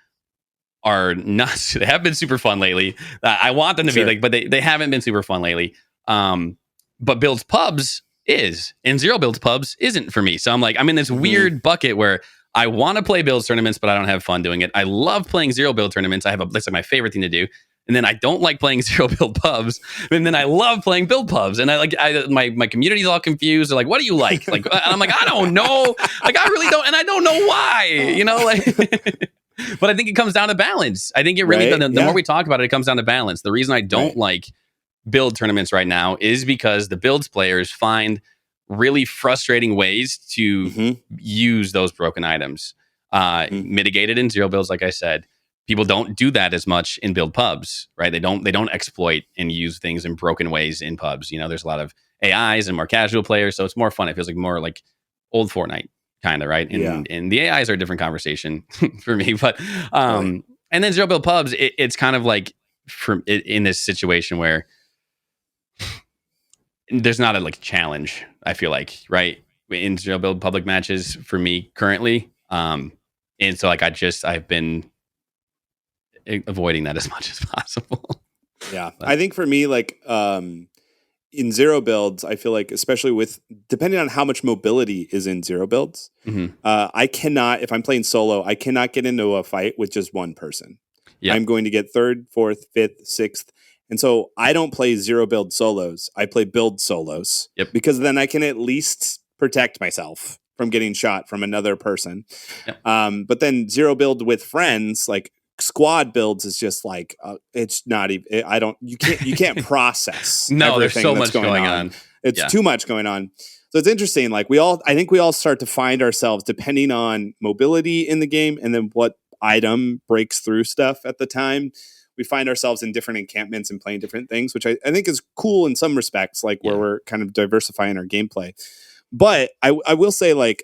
are nuts. They have been super fun lately. I want them to be like, but they haven't been super fun lately. But Builds pubs is, and Zero Builds pubs isn't for me. So I'm like, I'm in this weird bucket where I want to play Builds tournaments, but I don't have fun doing it. I love playing Zero Build tournaments. That's like my favorite thing to do. And then I don't like playing Zero Build pubs. And then I love playing Build pubs. And my community's all confused. They're like, what do you like? Like, and I'm like, I don't know. Like, I really don't. And I don't know why, you know, like, but I think it comes down to balance. I think it really, the more we talk about it, it comes down to balance. The reason I don't like build tournaments right now is because the builds players find really frustrating ways to use those broken items. Mitigated in Zero Builds, like I said. People don't do that as much in build pubs, right? They don't exploit and use things in broken ways in pubs. You know, there's a lot of AIs and more casual players, so it's more fun. It feels like more like old Fortnite, kind of, right? And the AIs are a different conversation for me. But and then Zero Build pubs, it's kind of like in this situation where there's not a like challenge, I feel like, right? In Zero Build public matches for me currently. And so like I've been avoiding that as much as possible. Yeah. I think for me, like in Zero Builds, I feel like, especially depending on how much mobility is in Zero Builds, I cannot, if I'm playing solo, I cannot get into a fight with just one person. I'm going to get third, fourth, fifth, sixth. And so I don't play Zero Build solos. I play build solos because then I can at least protect myself from getting shot from another person. But then Zero Build with friends, like squad builds, is just like it's not even. You can't process. No, there's so much going on. It's too much going on. So it's interesting. Like I think we all start to find ourselves depending on mobility in the game and then what item breaks through stuff at the time. We find ourselves in different encampments and playing different things, which I think is cool in some respects, like where we're kind of diversifying our gameplay. But I will say, like,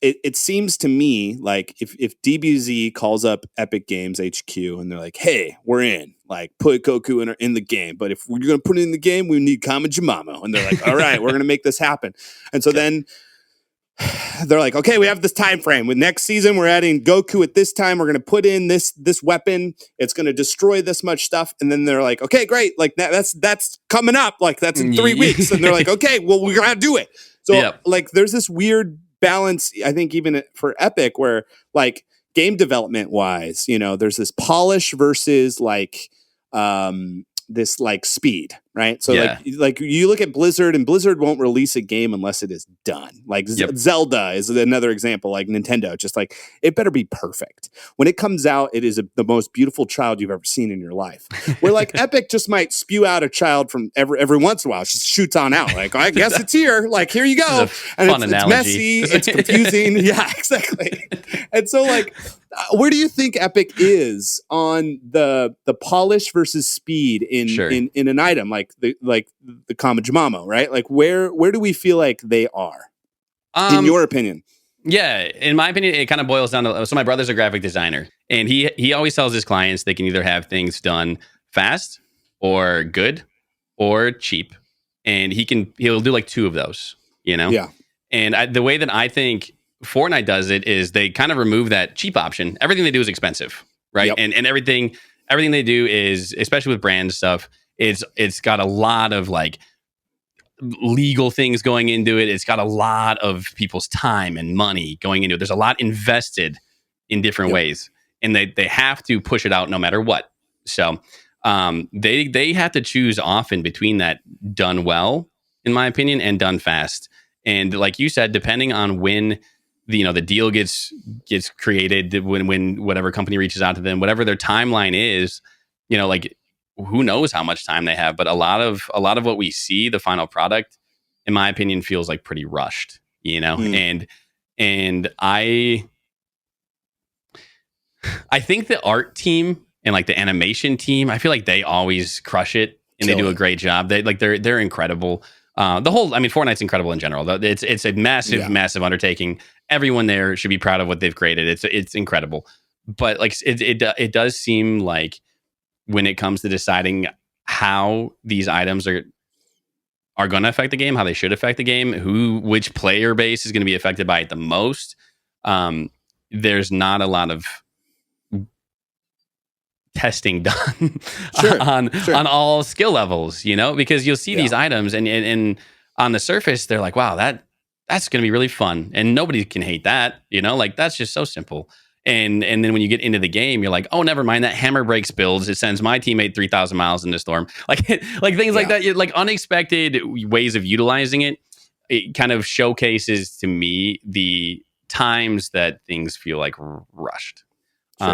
it seems to me like if DBZ calls up Epic Games HQ and they're like, hey, we're in, like, put Goku in the game. But if we're going to put it in the game, we need Kama Jimamo. And they're like, all right, we're going to make this happen. And so then they're like, okay, we have this time frame. With next season, we're adding Goku at this time. We're going to put in this weapon. It's going to destroy this much stuff. And then they're like, okay, great. Like that's coming up. Like that's in 3 weeks. And they're like, okay, well, we're going to do it. So like, there's this weird balance, I think, even for Epic, where like game development wise, you know, there's this polish versus like, this like speed, right? So like you look at Blizzard, and Blizzard won't release a game unless it is done. Like Zelda is another example. Like Nintendo, just like it better be perfect. When it comes out, it is the most beautiful child you've ever seen in your life. Where like Epic just might spew out a child from every once in a while. It just shoots on out. Like, I guess it's here. Like, here you go. And it's messy. It's confusing. Yeah, exactly. And so like, where do you think Epic is on the polish versus speed in an item like the Kama Jimamo, right? Like where do we feel like they are in your opinion? Yeah, in my opinion, it kind of boils down to, so my brother's a graphic designer, and he always tells his clients they can either have things done fast or good or cheap, and he'll do like two of those, you know? Yeah. And the way that I think Fortnite does it is they kind of remove that cheap option. Everything they do is expensive, right? Yep. And everything they do is, especially with brand stuff, it's got a lot of like legal things going into it. It's got a lot of people's time and money going into it. There's a lot invested in different ways, and they have to push it out no matter what. So they have to choose often between that done well, in my opinion, and done fast. And like you said, depending on when the deal gets created, when whatever company reaches out to them, whatever their timeline is, like who knows how much time they have. But a lot of what we see, the final product, in my opinion, feels like pretty rushed. And I think the art team and like the animation team, I feel like they always crush it and they do a great job. They're incredible. Fortnite's incredible in general. It's a massive undertaking. Everyone there should be proud of what they've created. It's incredible. But like it does seem like when it comes to deciding how these items are going to affect the game, how they should affect the game, which player base is going to be affected by it the most, there's not a lot of testing done on all skill levels, because you'll see these items and on the surface they're like, wow, that's going to be really fun and nobody can hate that, like that's just so simple. And then when you get into the game, you're like, oh, never mind, that hammer breaks builds. It sends my teammate 3,000 miles in the storm. Like things like that, like unexpected ways of utilizing it. It kind of showcases to me the times that things feel like rushed. Sure.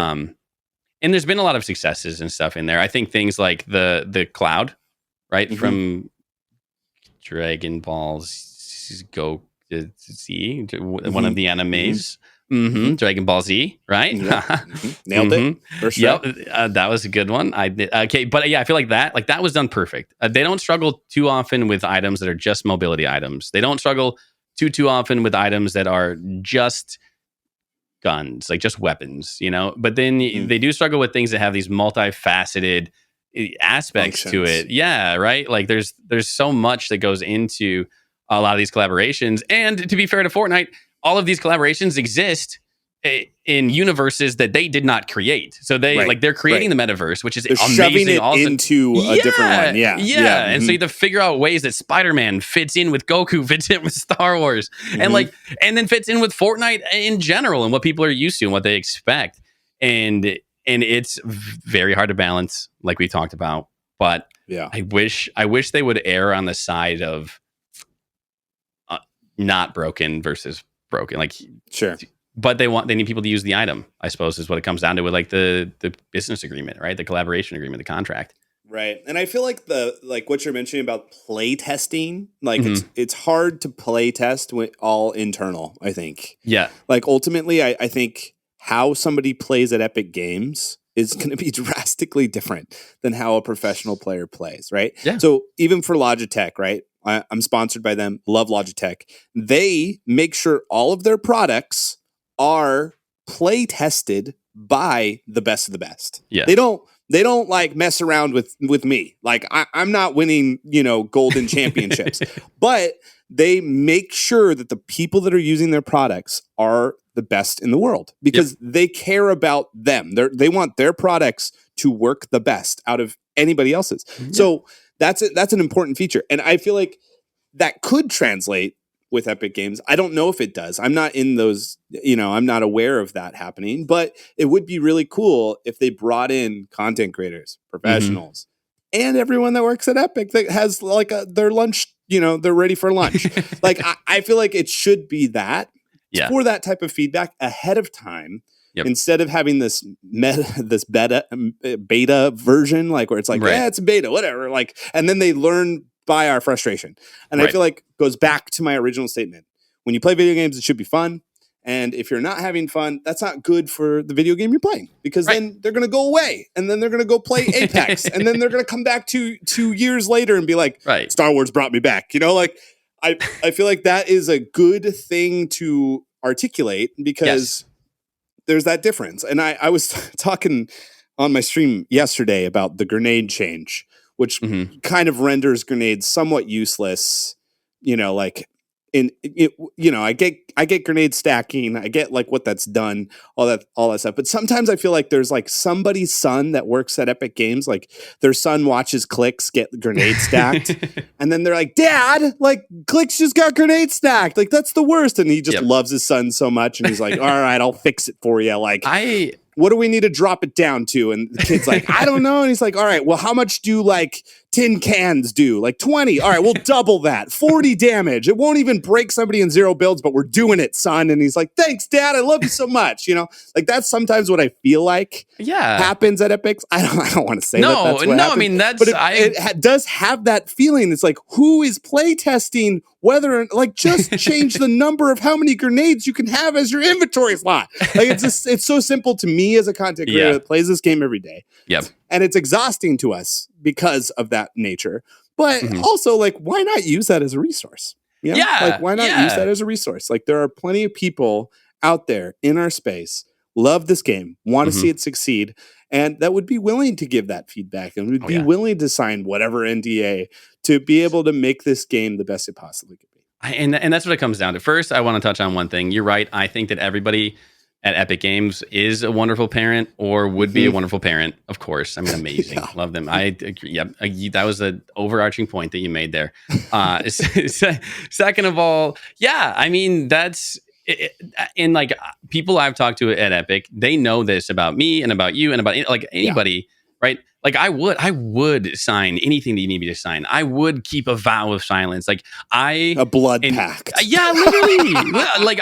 And there's been a lot of successes and stuff in there. I think things like the cloud, right, from Dragon Ball Go Z, one of the animes. Dragon Ball Z, right? Nailed it. First yep, that was a good one. I did. Okay, but yeah, I feel like that was done perfect. They don't struggle too often with items that are just mobility items. They don't struggle too often with items that are just guns, like just weapons, But then they do struggle with things that have these multifaceted aspects to it. Yeah, right. Like there's so much that goes into a lot of these collaborations, and to be fair to Fortnite, all of these collaborations exist in universes that they did not create. So they're creating the metaverse, which is they're amazing. Shoving it also into a different one. Yeah. And so you have to figure out ways that Spider-Man fits in with Goku, fits in with Star Wars, and then fits in with Fortnite in general and what people are used to and what they expect. And it's very hard to balance, like we talked about. But I wish they would err on the side of not broken versus broken. Like sure. But they need people to use the item, I suppose, is what it comes down to with like the business agreement, right? The collaboration agreement, the contract. Right. And I feel like what you're mentioning about play testing, like it's hard to play test with all internal, I think. Yeah. Like ultimately I think how somebody plays at Epic Games is going to be drastically different than how a professional player plays, right? Yeah. So even for Logitech, right? I'm sponsored by them. Love Logitech. They make sure all of their products are play tested by the best of the best. Yeah. They don't like mess around with me. Like I'm not winning, golden championships, but they make sure that the people that are using their products are the best in the world because they care about them. They want their products to work the best out of anybody else's. Yeah. So that's an important feature. And I feel like that could translate with Epic Games. I don't know if it does. I'm not in those, I'm not aware of that happening, but it would be really cool if they brought in content creators, professionals, and everyone that works at Epic that has like their lunch, they're ready for lunch. Like, I feel like it should be that for that type of feedback ahead of time. Yep. Instead of having this beta version, like where it's like, it's a beta, whatever. Like, and then they learn by our frustration. And I feel like goes back to my original statement. When you play video games, it should be fun. And if you're not having fun, that's not good for the video game you're playing because then they're going to go away and then they're going to go play Apex and then they're going to come back 2 years later and be like, Star Wars brought me back. Like I feel like that is a good thing to articulate because there's that difference. And I was talking on my stream yesterday about the grenade change, which kind of renders grenades somewhat useless. Like I get grenade stacking. I get like what that's done, all that stuff. But sometimes I feel like there's like somebody's son that works at Epic Games, like their son watches Clicks get grenade stacked, and then they're like, "Dad, like Clicks just got grenade stacked. Like that's the worst." And he just loves his son so much, and he's like, "All right, I'll fix it for you." Like what do we need to drop it down to? And the kid's like, I don't know. And he's like, all right, well, how much do like tin cans do? Like 20. All right, we'll double that. 40 damage. It won't even break somebody in 0 builds, but we're doing it, son. And he's like, thanks, Dad. I love you so much. Like that's sometimes what I feel like happens at Epic. I don't want to say that's what happens. I mean, that's... But it does have that feeling. It's like, who is playtesting whether, like, just change the number of how many grenades you can have as your inventory slot. Like, it's so simple to me as a content creator that plays this game every day. Yep. And it's exhausting to us because of that nature. But also, like, why not use that as a resource? You know? Yeah. Like, why not use that as a resource? Like, there are plenty of people out there in our space, love this game, want to see it succeed, and that would be willing to give that feedback and would be willing to sign whatever NDA to be able to make this game the best it possibly could be. And that's what it comes down to. First, I want to touch on one thing. You're right. I think that everybody at Epic Games is a wonderful parent or would be a wonderful parent. Of course. I mean, amazing. Love them. I agree. That was an overarching point that you made there. Second of all, I mean, that's... And like people I've talked to at Epic, they know this about me and about you and about like anybody, right? Like I would sign anything that you need me to sign. I would keep a vow of silence. Like a blood pact. Yeah, literally. Like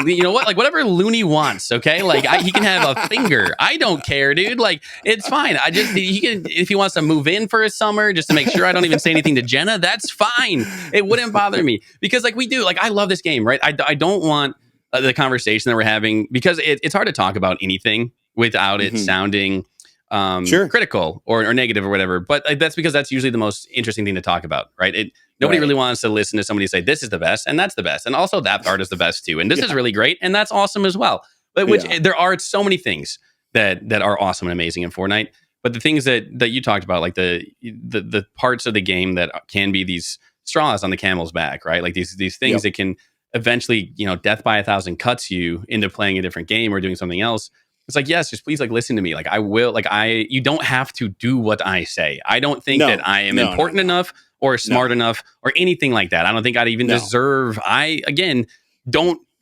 you know what? Like whatever Looney wants. Okay, like he can have a finger. I don't care, dude. Like it's fine. He can if he wants to move in for a summer just to make sure I don't even say anything to Jenna. That's fine. It wouldn't bother me because like we do. Like I love this game, right? I don't want the conversation that we're having because it's hard to talk about anything without it sounding critical or negative or whatever. But that's because that's usually the most interesting thing to talk about, right? Nobody really wants to listen to somebody say this is the best and that's the best. And also that part is the best too. And this is really great. And that's awesome as well. But there are so many things that are awesome and amazing in Fortnite. But the things that you talked about, like the parts of the game that can be these straws on the camel's back, right? Like these things that can eventually, death by 1,000 cuts you into playing a different game or doing something else. It's like, yes, just please like listen to me. Like I will, like you don't have to do what I say. I don't think that I am important enough or smart enough or anything like that. I don't think I'd even deserve, I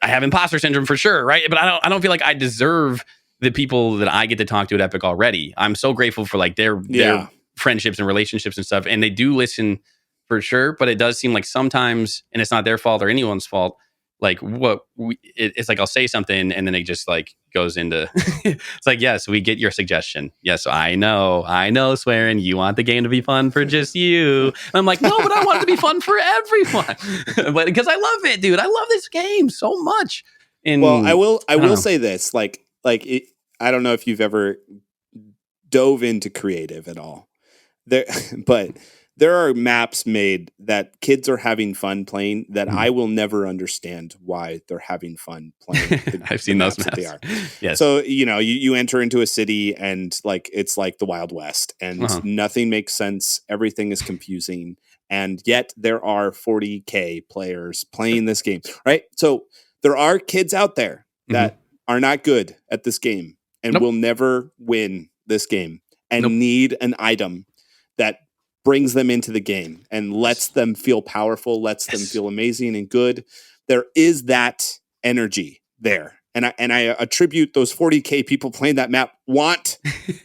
have imposter syndrome for sure. Right. But I don't feel like I deserve the people that I get to talk to at Epic already. I'm so grateful for like their friendships and relationships and stuff. And they do listen for sure. But it does seem like sometimes, and it's not their fault or anyone's fault, like it's like I'll say something and then it just like goes into it's like, yes, we get your suggestion. Yes, I know, Swearin, you want the game to be fun for just you. And I'm like, no, but I want it to be fun for everyone. But because I love it, dude. I love this game so much. And well, I will say this, like I don't know if you've ever dove into creative at all. But there are maps made that kids are having fun playing that I will never understand why they're having fun playing. I've seen those maps. They are. Yes. So, you enter into a city and like, it's like the Wild West and nothing makes sense. Everything is confusing. And yet there are 40K players playing this game, right? So there are kids out there that are not good at this game and will never win this game and need an item that brings them into the game and lets them feel powerful, lets them feel amazing and good. There is that energy there. And I attribute those 40K people playing that map want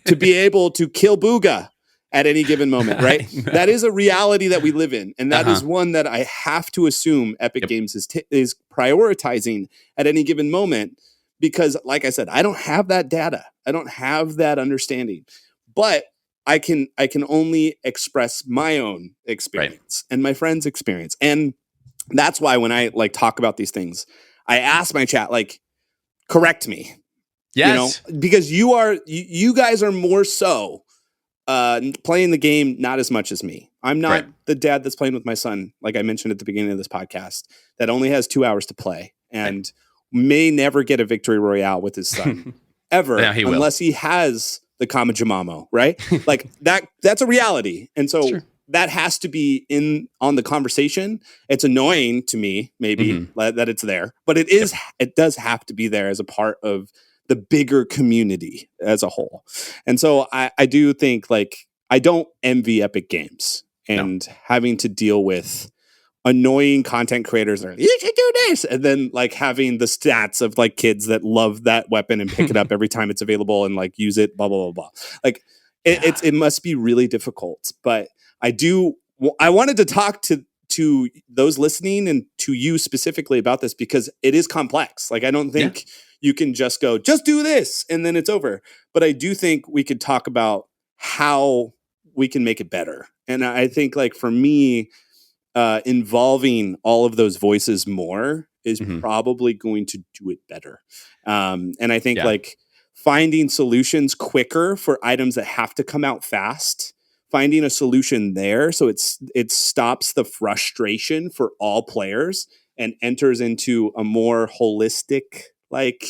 to be able to kill Booga at any given moment, right? That is a reality that we live in. And that is one that I have to assume Epic Games is prioritizing at any given moment because, like I said, I don't have that data. I don't have that understanding. But I can only express my own experience and my friend's experience. And that's why when I like talk about these things, I ask my chat, like, correct me. Yes. Because you guys are more so playing the game, not as much as me. I'm not the dad that's playing with my son, like I mentioned at the beginning of this podcast, that only has 2 hours to play and may never get a victory royale with his son ever, unless he has the Kamajimamo, right? Like that's a reality. And so that has to be in on the conversation. It's annoying to me, maybe that it's there, but it does have to be there as a part of the bigger community as a whole. And so I do think like I don't envy Epic Games and having to deal with annoying content creators that are, you should do this, and then like having the stats of like kids that love that weapon and pick it up every time it's available and like use it, blah blah blah blah. Like it must be really difficult. But I wanted to talk to those listening and to you specifically about this because it is complex. Like I don't think you can just go, just do this and then it's over. But I do think we could talk about how we can make it better. And I think like for me, involving all of those voices more is probably going to do it better. And I think like finding solutions quicker for items that have to come out fast, finding a solution there so it stops the frustration for all players and enters into a more holistic like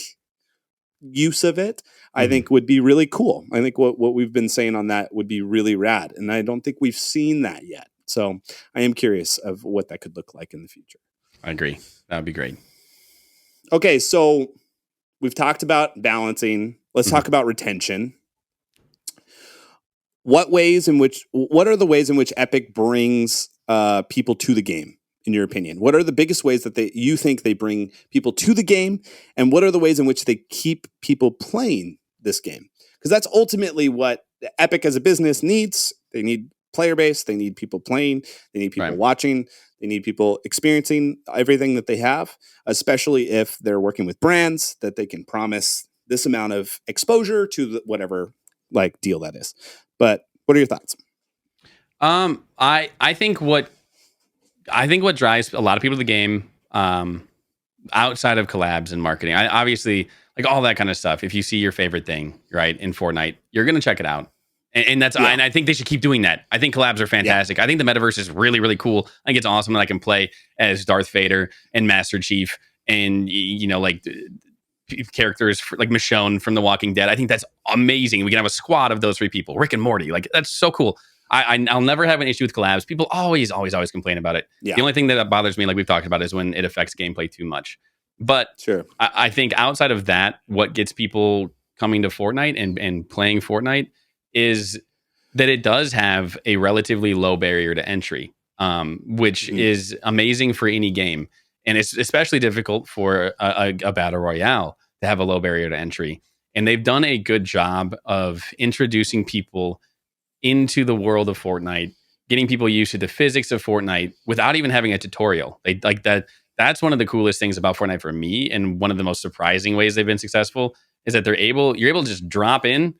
use of it, I think would be really cool. I think what we've been saying on that would be really rad. And I don't think we've seen that yet. So I am curious of what that could look like in the future. I agree. That would be great. Okay, so we've talked about balancing. Let's talk about retention. What are the ways in which Epic brings people to the game, in your opinion? What are the biggest ways that you think they bring people to the game? And what are the ways in which they keep people playing this game? Because that's ultimately what Epic as a business needs. They need player base, they need people playing, they need people watching, they need people experiencing everything that they have, especially if they're working with brands that they can promise this amount of exposure to whatever like deal that is. But what are your thoughts? I think what drives a lot of people to the game, outside of collabs and marketing, obviously like all that kind of stuff. If you see your favorite thing right in Fortnite, you're gonna check it out. And that's and I think they should keep doing that. I think collabs are fantastic. I think the metaverse is really, really cool. I think it's awesome that I can play as Darth Vader and Master Chief and like characters like Michonne from The Walking Dead. I think that's amazing. We can have a squad of those three people. Rick and Morty, like that's so cool. I'll never have an issue with collabs. People always complain about it. Yeah. The only thing that bothers me, like we've talked about, is when it affects gameplay too much. But I think outside of that, what gets people coming to Fortnite and playing Fortnite is that it does have a relatively low barrier to entry, which is amazing for any game. And it's especially difficult for a battle royale to have a low barrier to entry. And they've done a good job of introducing people into the world of Fortnite, getting people used to the physics of Fortnite without even having a tutorial. They like that. That's one of the coolest things about Fortnite for me. And one of the most surprising ways they've been successful is that you're able to just drop in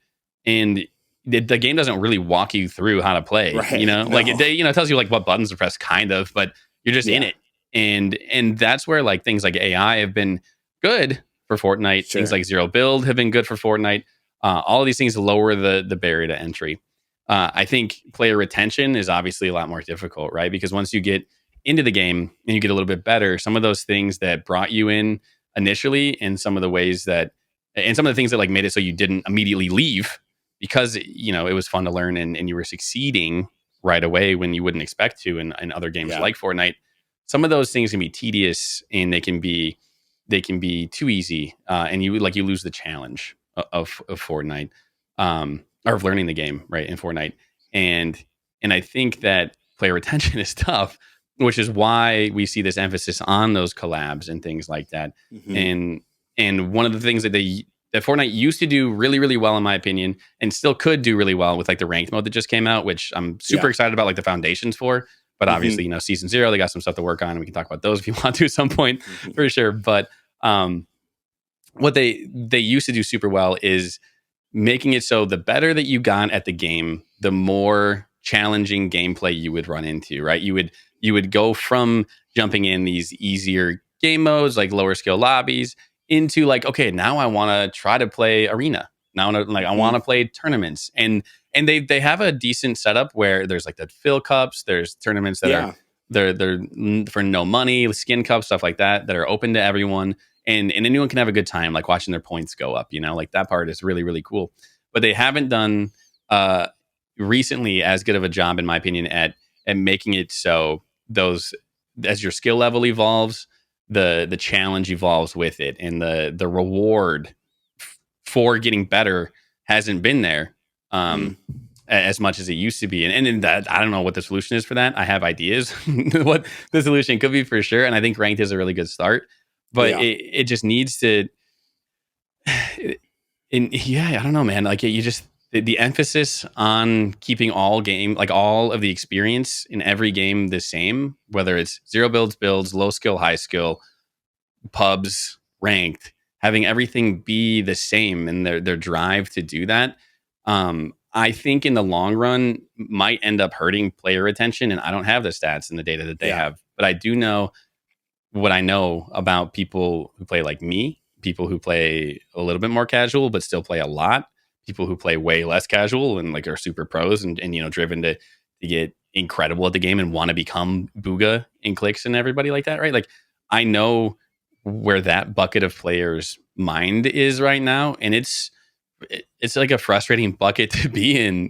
and the game doesn't really walk you through how to play, like it tells you like what buttons to press kind of, but you're just in it. And that's where like things like AI have been good for Fortnite. Things like Zero Build have been good for Fortnite. All of these things lower the barrier to entry. I think player retention is obviously a lot more difficult, right? Because once you get into the game and you get a little bit better, some of those things that brought you in initially and some of the things that like made it so you didn't immediately leave because, it was fun to learn and you were succeeding right away when you wouldn't expect to in other games like Fortnite. Some of those things can be tedious and they can be too easy. And you lose the challenge of Fortnite, or of learning the game, right, in Fortnite. And I think that player retention is tough, which is why we see this emphasis on those collabs and things like that. And one of the things that Fortnite used to do really, really well, in my opinion, and still could do really well with like the ranked mode that just came out, which I'm super excited about, like the foundations for. But obviously, season 0, they got some stuff to work on, and we can talk about those if you want to at some point for sure. But what they used to do super well is making it so the better that you got at the game, the more challenging gameplay you would run into, right? You would go from jumping in these easier game modes, like lower skill lobbies, into like, okay, now I want to try to play arena. Now I want to play tournaments, and they have a decent setup where there's like the fill cups, there's tournaments that are they're for no money, skin cups, stuff like that are open to everyone, and anyone can have a good time, like watching their points go up. Like that part is really, really cool. But they haven't done recently as good of a job, in my opinion, at and making it so those, as your skill level evolves, the challenge evolves with it, and the reward for getting better hasn't been there as much as it used to be. And in that, I don't know what the solution is for that. I have ideas what the solution could be for sure, and I think ranked is a really good start, but it just needs to. I don't know, man. Like you just the emphasis on keeping all of the experience in every game the same, whether it's zero builds, low skill, high skill, pubs, ranked, having everything be the same, and their drive to do that. I think in the long run might end up hurting player retention, and I don't have the stats and the data that they have, but I do know what I know about people who play like me, people who play a little bit more casual but still play a lot, people who play way less casual and like are super pros and driven to get incredible at the game and want to become Booga and Clicks and everybody like that, right? Like I know where that bucket of players' mind is right now, and it's like a frustrating bucket to be in,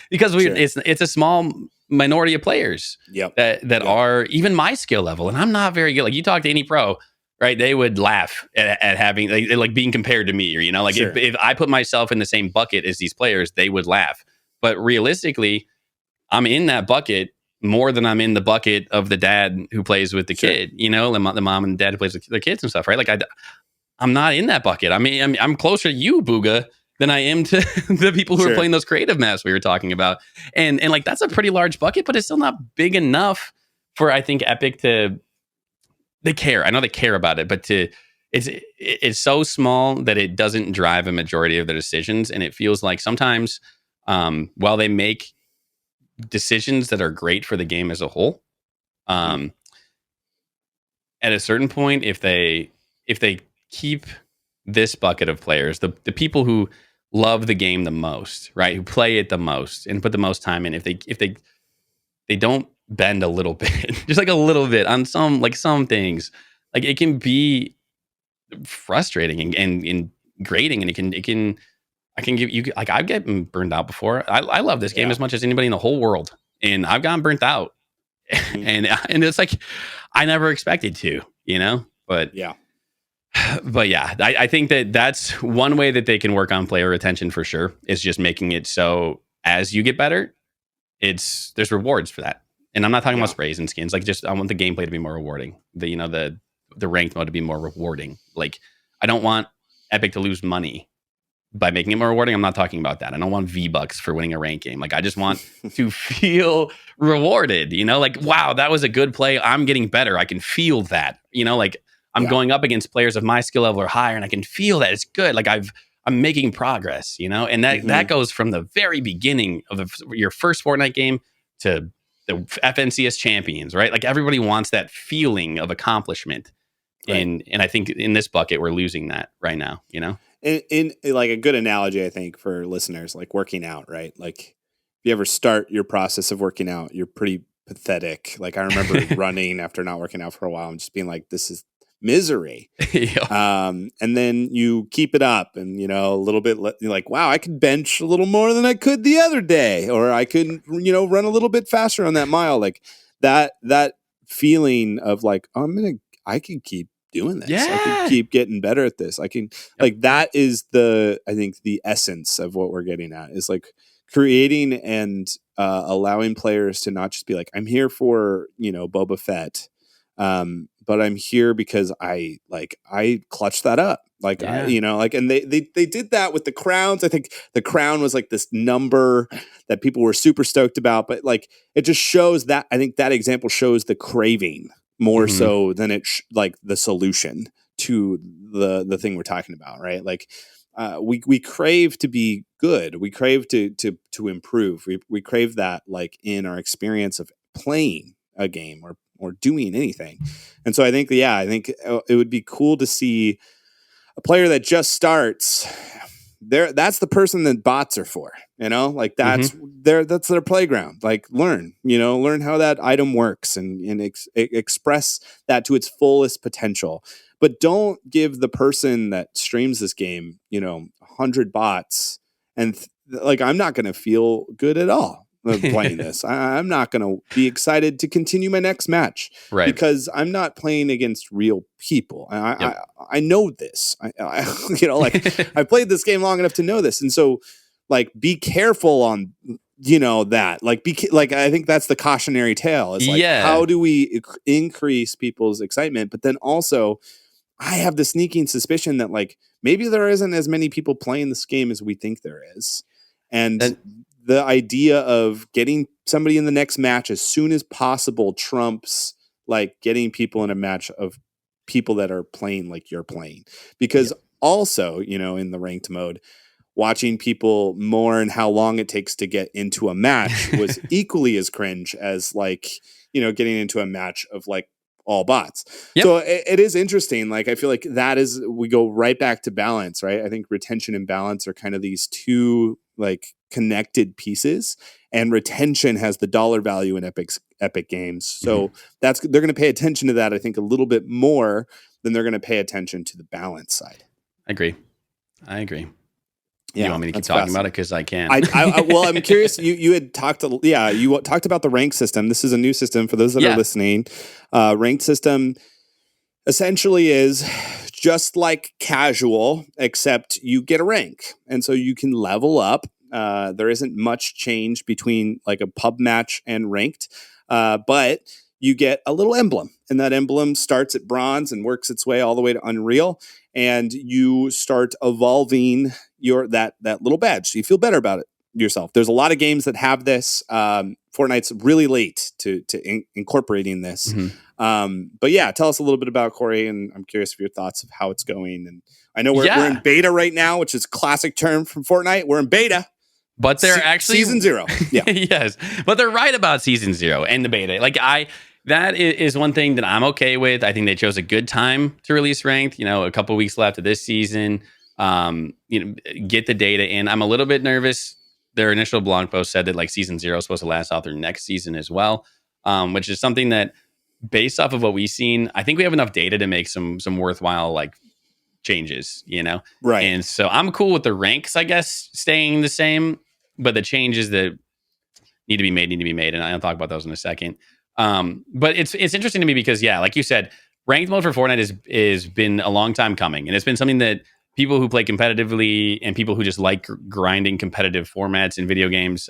because it's a small minority of players that are even my skill level, and I'm not very good. Like you talk to any pro, right? They would laugh at having like being compared to me, or if I put myself in the same bucket as these players, they would laugh. But realistically, I'm in that bucket more than I'm in the bucket of the dad who plays with the kid, the mom and dad who plays with their kids and stuff, right? Like I'm not in that bucket. I mean, I'm closer to you, Booga, than I am to the people who are playing those creative maps we were talking about. And like, that's a pretty large bucket, but it's still not big enough for, I think, Epic they care. I know they care about it, but it's so small that it doesn't drive a majority of their decisions. And it feels like sometimes, while they make decisions that are great for the game as a whole, at a certain point, if they keep this bucket of players, the people who love the game the most, right, who play it the most and put the most time in, if they don't bend a little bit, just like a little bit on some things, like it can be frustrating and grating, and I can give you, like, I've gotten burned out before. I love this game as much as anybody in the whole world, and I've gotten burnt out, and it's like I never expected to, but yeah. But yeah, I think that's one way that they can work on player retention for sure, is just making it so as you get better, there's rewards for that. And I'm not talking about sprays and skins. Like, just I want the gameplay to be more rewarding. The ranked mode to be more rewarding. Like, I don't want Epic to lose money by making it more rewarding. I'm not talking about that. I don't want V-Bucks for winning a ranked game. Like, I just want to feel rewarded, like, wow, that was a good play. I'm getting better. I can feel that, like I'm going up against players of my skill level or higher, and I can feel that it's good. Like I'm making progress, and that goes from the very beginning of your first Fortnite game to the FNCS champions, right? Like everybody wants that feeling of accomplishment. Right. And I think in this bucket, we're losing that right now, In like a good analogy, I think, for listeners, like working out, right? Like if you ever start your process of working out, you're pretty pathetic. Like I remember running after not working out for a while and just being like, this is misery. And then you keep it up and, a little bit, you're like, wow, I could bench a little more than I could the other day, or I could, run a little bit faster on that mile. Like that feeling of like, I can keep doing this. I can keep getting better at this. I can like, that is I think the essence of what we're getting at is like creating and allowing players to not just be like, I'm here for, Boba Fett. But I'm here because I clutched that up. Like, and they did that with the crowns. I think the crown was like this number that people were super stoked about, but like, it just shows that, I think that example shows the craving more so than like the solution to the thing we're talking about. Right. Like, we crave to be good. We crave to improve. We crave that, like, in our experience of playing a game or doing anything. And so I think it would be cool to see a player that just starts there. That's the person that bots are for, like that's their playground. Like learn how that item works and express that to its fullest potential. But don't give the person that streams this game, 100 bots and like, I'm not going to feel good at all. playing this. I'm not going to be excited to continue my next match Right. because I'm not playing against real people. I know this. I played this game long enough to know this, and so like be careful on that. I think that's the cautionary tale. Is like how do we increase people's excitement, but then also. I have the sneaking suspicion that like maybe there isn't as many people playing this game as we think there is. And the idea of getting somebody in the next match as soon as possible trumps like getting people in a match of people that are playing like you're playing. Because also, in the ranked mode, watching people mourn how long it takes to get into a match was equally as cringe as like, getting into a match of like all bots. Yep. So it is interesting. Like, I feel like we go right back to balance, right? I think retention and balance are kind of these two like connected pieces, and retention has the dollar value in Epic games. So they're going to pay attention to that, I think, a little bit more than they're going to pay attention to the balance side. I agree. Yeah, you want me to keep talking about it? Because I can. Well, I'm curious. You had talked about the rank system. This is a new system for those that are listening. Ranked system essentially is just like casual, except you get a rank, and so you can level up. There isn't much change between like a pub match and ranked, but you get a little emblem, and that emblem starts at bronze and works its way all the way to Unreal, and you start evolving that little badge, so you feel better about it yourself. There's a lot of games that have this. Fortnite's really late to incorporating this. But yeah, tell us a little bit about Corey, and I'm curious of your thoughts of how it's going. And I know we're in beta right now, which is a classic term from Fortnite. We're in beta. But they're actually season 0. Yeah. Yes. But they're right about season 0 and the beta. Like that is one thing that I'm okay with. I think they chose a good time to release ranked, a couple weeks left of this season. Get the data in. I'm a little bit nervous. Their initial blog post said that like season 0 is supposed to last out through next season as well. Which is something that based off of what we've seen, I think we have enough data to make some worthwhile like changes, Right. And so I'm cool with the ranks, I guess, staying the same, but the changes that need to be made, and I'll talk about those in a second. But it's interesting to me because like you said, ranked mode for Fortnite is been a long time coming, and it's been something that people who play competitively and people who just like grinding competitive formats in video games,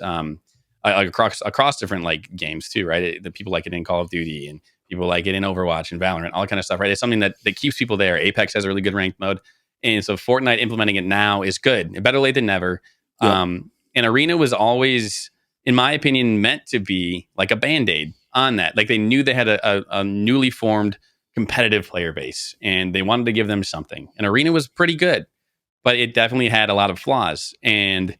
across different like games too, right? The people like it in Call of Duty, and people like it in Overwatch and Valorant, all that kind of stuff, right? It's something that keeps people there. Apex has a really good ranked mode, and so Fortnite implementing it now is good. Better late than never. Yep. And Arena was always, in my opinion, meant to be like a Band-Aid on that. Like they knew they had a newly formed competitive player base, and they wanted to give them something. And Arena was pretty good, but it definitely had a lot of flaws. And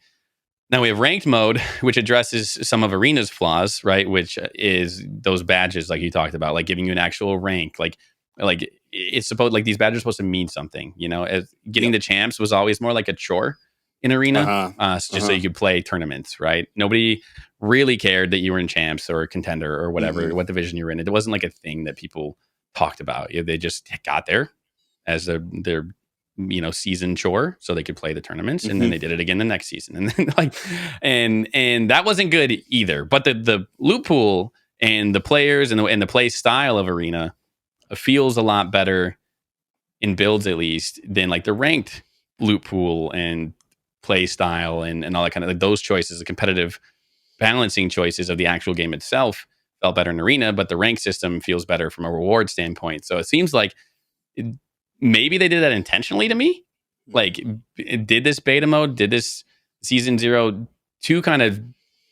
now we have ranked mode, which addresses some of Arena's flaws, right? Which is those badges, like you talked about, like giving you an actual rank. Like it's supposed, like these badges are supposed to mean something. Getting the champs was always more like a chore in Arena, so you could play tournaments, right? Nobody really cared that you were in champs or contender or whatever, what division you were in. It wasn't like a thing that people talked about. They just got there as their season chore so they could play the tournaments, and then they did it again the next season, and then and that wasn't good either. But the loot pool and the players and the play style of Arena feels a lot better in builds, at least, than like the ranked loot pool and play style and all that kind of, like, those choices, the competitive balancing choices of the actual game itself felt better in Arena, but the rank system feels better from a reward standpoint. So it seems like maybe they did that intentionally to me. Like, did this beta mode, did this season 0 to kind of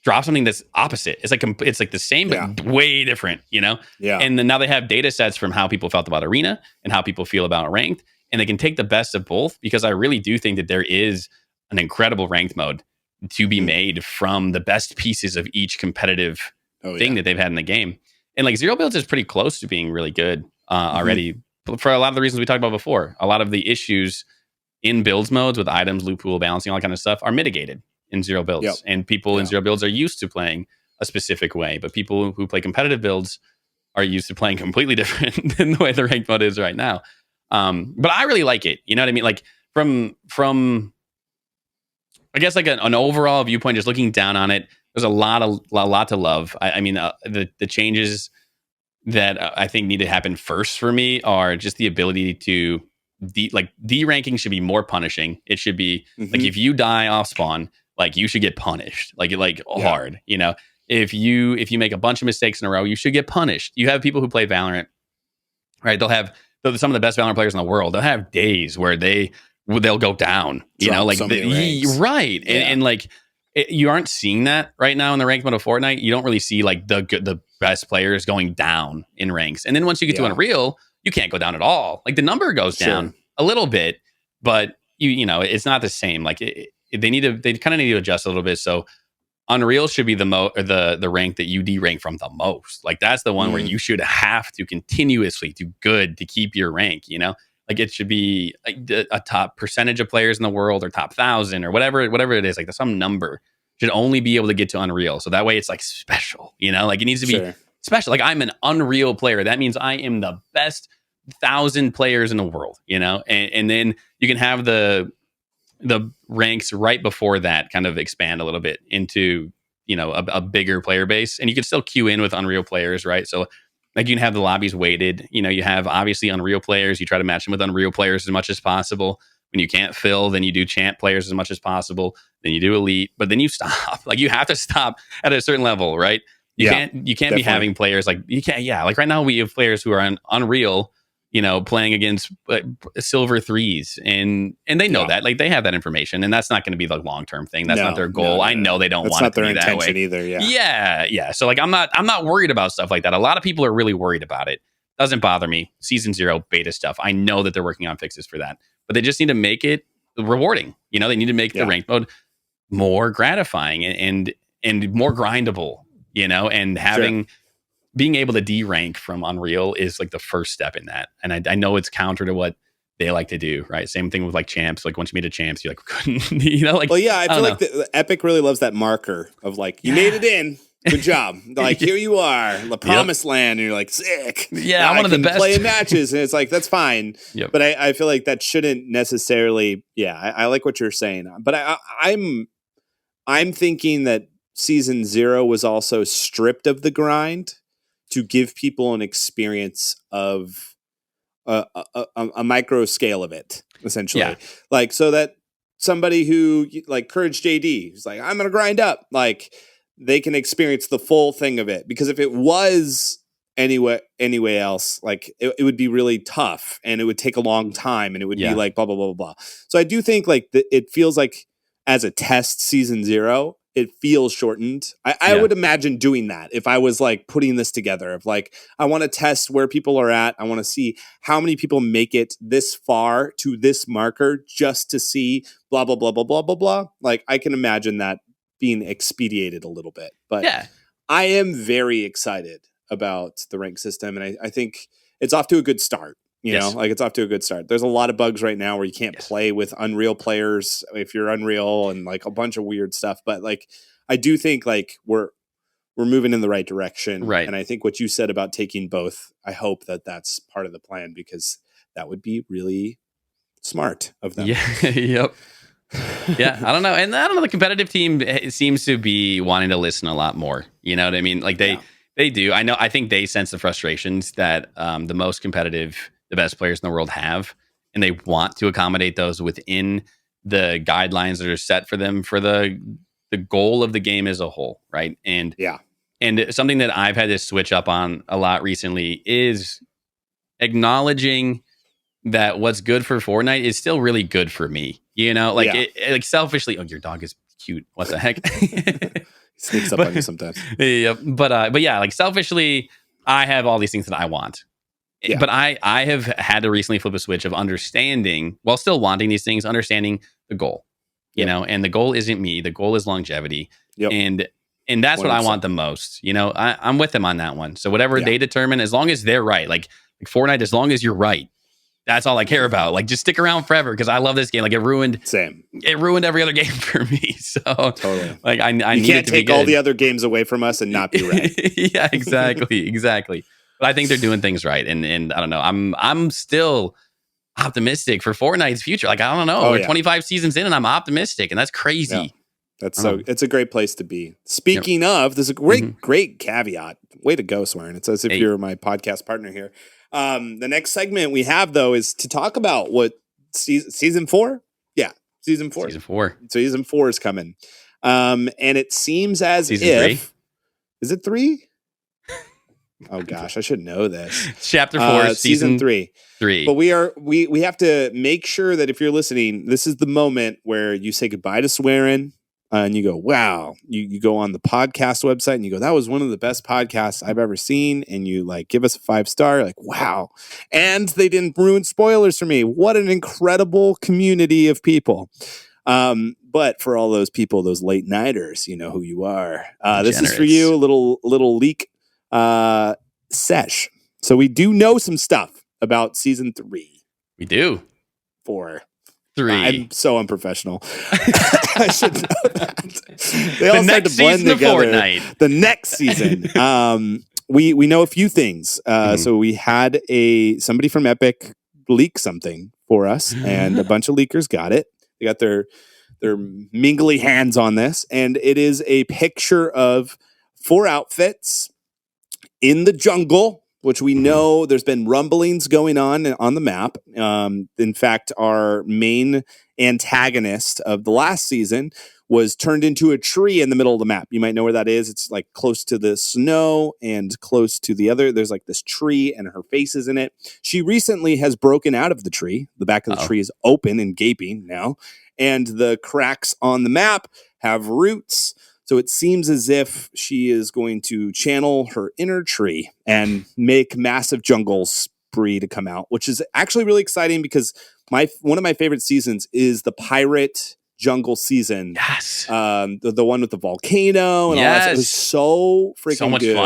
drop something that's opposite? It's like the same, but way different, Yeah. And then now they have data sets from how people felt about Arena and how people feel about ranked, and they can take the best of both, because I really do think that there is an incredible ranked mode to be made from the best pieces of each competitive thing that they've had in the game. And like Zero Builds is pretty close to being really good already, for a lot of the reasons we talked about before. A lot of the issues in builds modes with items, loot pool, balancing, all that kind of stuff are mitigated in Zero Builds. And people in Zero Builds are used to playing a specific way, but people who play competitive builds are used to playing completely different than the way the ranked mode is right now. But I really like it. You know what I mean? Like from I guess like an overall viewpoint, just looking down on it, there's a lot to love. I mean, the changes that I think need to happen first for me are just the ability to D-ranking should be more punishing. It should be like if you die off spawn, like you should get punished, like hard. You know, if you make a bunch of mistakes in a row, you should get punished. You have people who play Valorant, right? They'll have some of the best Valorant players in the world. They'll have days where they'll go down. You know, like right, and like. You aren't seeing that right now in the ranked mode of Fortnite. You don't really see like the best players going down in ranks. And then once you get to Unreal, you can't go down at all. Like the number goes down a little bit, but you know, it's not the same. Like they kind of need to adjust a little bit. So Unreal should be the rank that you derank from the most. Like that's the one where you should have to continuously do good to keep your rank, you know? Like it should be like a top percentage of players in the world or top 1,000 or whatever it is. Like some number should only be able to get to Unreal. So that way it's like special, you know, like it needs to be special. Like I'm an Unreal player. That means I am the best 1,000 players in the world, you know, and then you can have the ranks right before that kind of expand a little bit into, you know, a bigger player base, and you can still queue in with Unreal players, right? So like you can have the lobbies weighted. You know, you have obviously Unreal players. You try to match them with Unreal players as much as possible. When you can't fill, then you do champ players as much as possible. Then you do elite, but then you stop. Like you have to stop at a certain level, right? You can't be having players like you can't. Yeah, like right now we have players who are on Unreal, you know, playing against silver 3s, and they know that, like they have that information, and that's not going to be the long term thing. That's not their goal. I know they don't want it to be that way. That's not their intention either. Yeah. So like I'm not worried about stuff like that. A lot of people are really worried about it. Doesn't bother me. Season 0 beta stuff. I know that they're working on fixes for that, but they just need to make it rewarding. You know, they need to make the ranked mode more gratifying and more grindable. You know, and being able to D-rank from Unreal is like the first step in that. And I know it's counter to what they like to do, right? Same thing with like champs. Like once you made a champs, you're like, couldn't, you know, like, well, yeah, I feel like the Epic really loves that marker of like, you made it in. Good job. Like, here you are, the promised land. And you're like, sick. Yeah, I'm one of the best. Play in matches. And it's like, that's fine. But I feel like that shouldn't necessarily, I like what you're saying. But I'm thinking that Season 0 was also stripped of the grind to give people an experience of a micro scale of it, essentially. Like, so that somebody who, like Courage JD, is like, I'm going to grind up, like, they can experience the full thing of it. Because if it was anyway else, like, it would be really tough, and it would take a long time, and it would be like, blah, blah, blah, blah, blah. So I do think, like, it feels like, as a test, Season 0, it feels shortened. I would imagine doing that if I was like putting this together. Of like, I want to test where people are at. I want to see how many people make it this far to this marker just to see blah, blah, blah, blah, blah, blah, blah. Like, I can imagine that being expedited a little bit. But I am very excited about the rank system. And I think it's off to a good start. You know, like it's off to a good start. There's a lot of bugs right now where you can't play with Unreal players if you're Unreal, and like a bunch of weird stuff. But like, I do think like we're moving in the right direction. Right. And I think what you said about taking both, I hope that that's part of the plan, because that would be really smart of them. Yeah. I don't know. And I don't know, the competitive team seems to be wanting to listen a lot more. You know what I mean? Like they do. I think they sense the frustrations that the most competitive, the best players in the world have, and they want to accommodate those within the guidelines that are set for them for the goal of the game as a whole, right? And something that I've had to switch up on a lot recently is acknowledging that what's good for Fortnite is still really good for me. You know, like like selfishly, your dog is cute. What the heck? Sneaks up on you sometimes. But yeah, like selfishly, I have all these things that I want. But I have had to recently flip a switch of understanding, while still wanting these things, understanding the goal, you know, and the goal isn't me. The goal is longevity. And that's 100%. What I want the most. You know, I'm with them on that one. So whatever they determine, as long as they're right, like Fortnite, as long as you're right, that's all I care about. Like, just stick around forever, because I love this game. Like, it ruined every other game for me. So totally, like I you can't take all the other games away from us and not be right. Yeah, exactly. But I think they're doing things right, and I don't know. I'm still optimistic for Fortnite's future. Like, I don't know. We're 25 seasons in, and I'm optimistic, and that's crazy. It's a great place to be. Speaking of, there's a great caveat. Way to go, Swearin. It's as if you're my podcast partner here. The next segment we have though is to talk about what season 4. Yeah, season 4. Season 4 is coming, and it seems as season if 3? Is it 3? Oh gosh, I should know this. Chapter 4, season 3. But we have to make sure that if you're listening, this is the moment where you say goodbye to Swearin. And you go, wow. You go on the podcast website and you go, that was one of the best podcasts I've ever seen. And you like give us a 5-star, like, wow. And they didn't ruin spoilers for me. What an incredible community of people. But for all those people, those late nighters, you know who you are. This is for you, a little leak sesh. So we do know some stuff about season 3. We do. 4. 3. I'm so unprofessional. I should know that. They all start to blend together. Fortnite. The next season. We know a few things. So we had somebody from Epic leak something for us, and a bunch of leakers got it. They got their mingly hands on this, and it is a picture of 4 outfits in the jungle, which we know there's been rumblings going on the map. In fact, our main antagonist of the last season was turned into a tree in the middle of the map. You might know where that is. It's like close to the snow and close to the other. There's like this tree and her face is in it. She recently has broken out of the tree. The back of the tree is open and gaping now. And the cracks on the map have roots. So it seems as if she is going to channel her inner tree and make massive jungle spree to come out, which is actually really exciting because one of my favorite seasons is the pirate jungle season. Yes. The one with the volcano and all that stuff. It was so freaking so much good.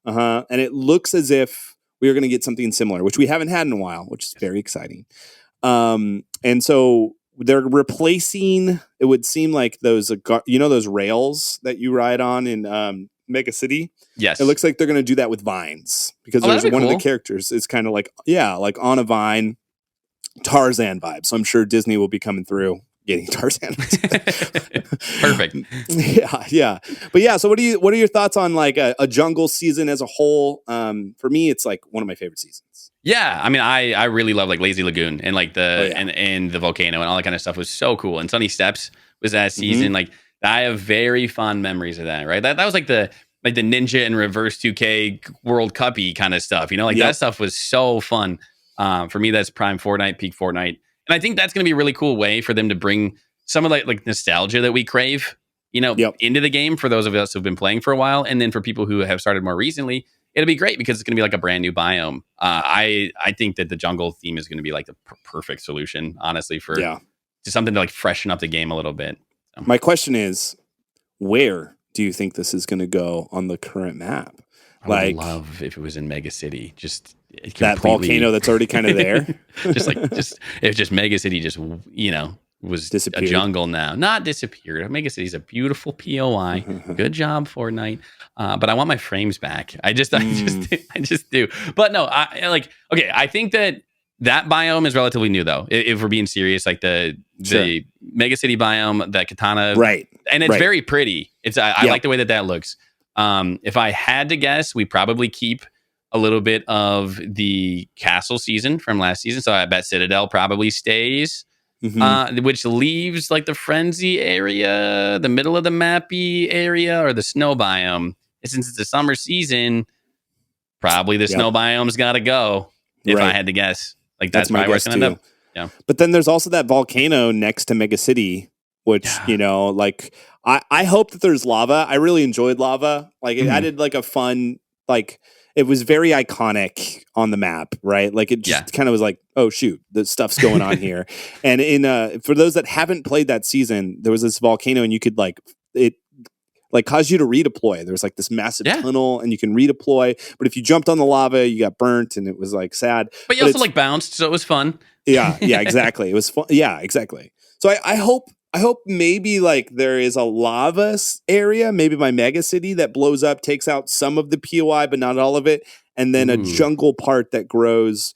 fun. And it looks as if we are going to get something similar, which we haven't had in a while, which is very exciting. And so they're replacing, it would seem like those rails that you ride on in Mega City. Yes. It looks like they're going to do that with vines because there's one of the characters is kind of like on a vine, Tarzan vibe. So I'm sure Disney will be coming through getting Tarzan. Perfect. Yeah. But yeah, so what are your thoughts on like a jungle season as a whole? For me, it's like one of my favorite seasons. Yeah, I mean, I really love like Lazy Lagoon and like and the volcano and all that kind of stuff was so cool. And Sunny Steps was that season. Like I have very fond memories of that. Right, that was like the Ninja and Reverse 2K World Cup-y kind of stuff. You know, like that stuff was so fun. For me, that's prime Fortnite, peak Fortnite, and I think that's going to be a really cool way for them to bring some of like nostalgia that we crave, into the game for those of us who've been playing for a while, and then for people who have started more recently. It'll be great because it's going to be like a brand new biome. I think that the jungle theme is going to be like the perfect solution, honestly, for just something to like freshen up the game a little bit. So. My question is, where do you think this is going to go on the current map? I would love if it was in Mega City, just that volcano that's already kind of there. If Mega City just was a jungle now, not disappeared. Mega City's a beautiful POI. Good job, Fortnite. But I want my frames back. I just do. But no, I think that biome is relatively new though. If we're being serious, like the Mega City biome, that Katana, right? And it's very pretty. I like the way that looks. If I had to guess, we probably keep a little bit of the castle season from last season. So I bet Citadel probably stays. Which leaves like the frenzy area, the middle of the mappy area, or the snow biome. Since it's the summer season, probably the snow biome's got to go. If I had to guess, like that's my guess too. End up. Yeah. But then there's also that volcano next to Mega City, which I hope that there's lava. I really enjoyed lava. Like it added like a fun It was very iconic on the map, right? Like it just kind of was like, oh shoot, the stuff's going on here. And for those that haven't played that season, there was this volcano, and you could it caused you to redeploy. There was like this massive tunnel, and you can redeploy. But if you jumped on the lava, you got burnt, and it was like sad. But you also bounced, so it was fun. Yeah, exactly. It was fun. Yeah, exactly. So I hope maybe like there is a lava area, maybe by Mega City, that blows up, takes out some of the POI, but not all of it. And then a jungle part that grows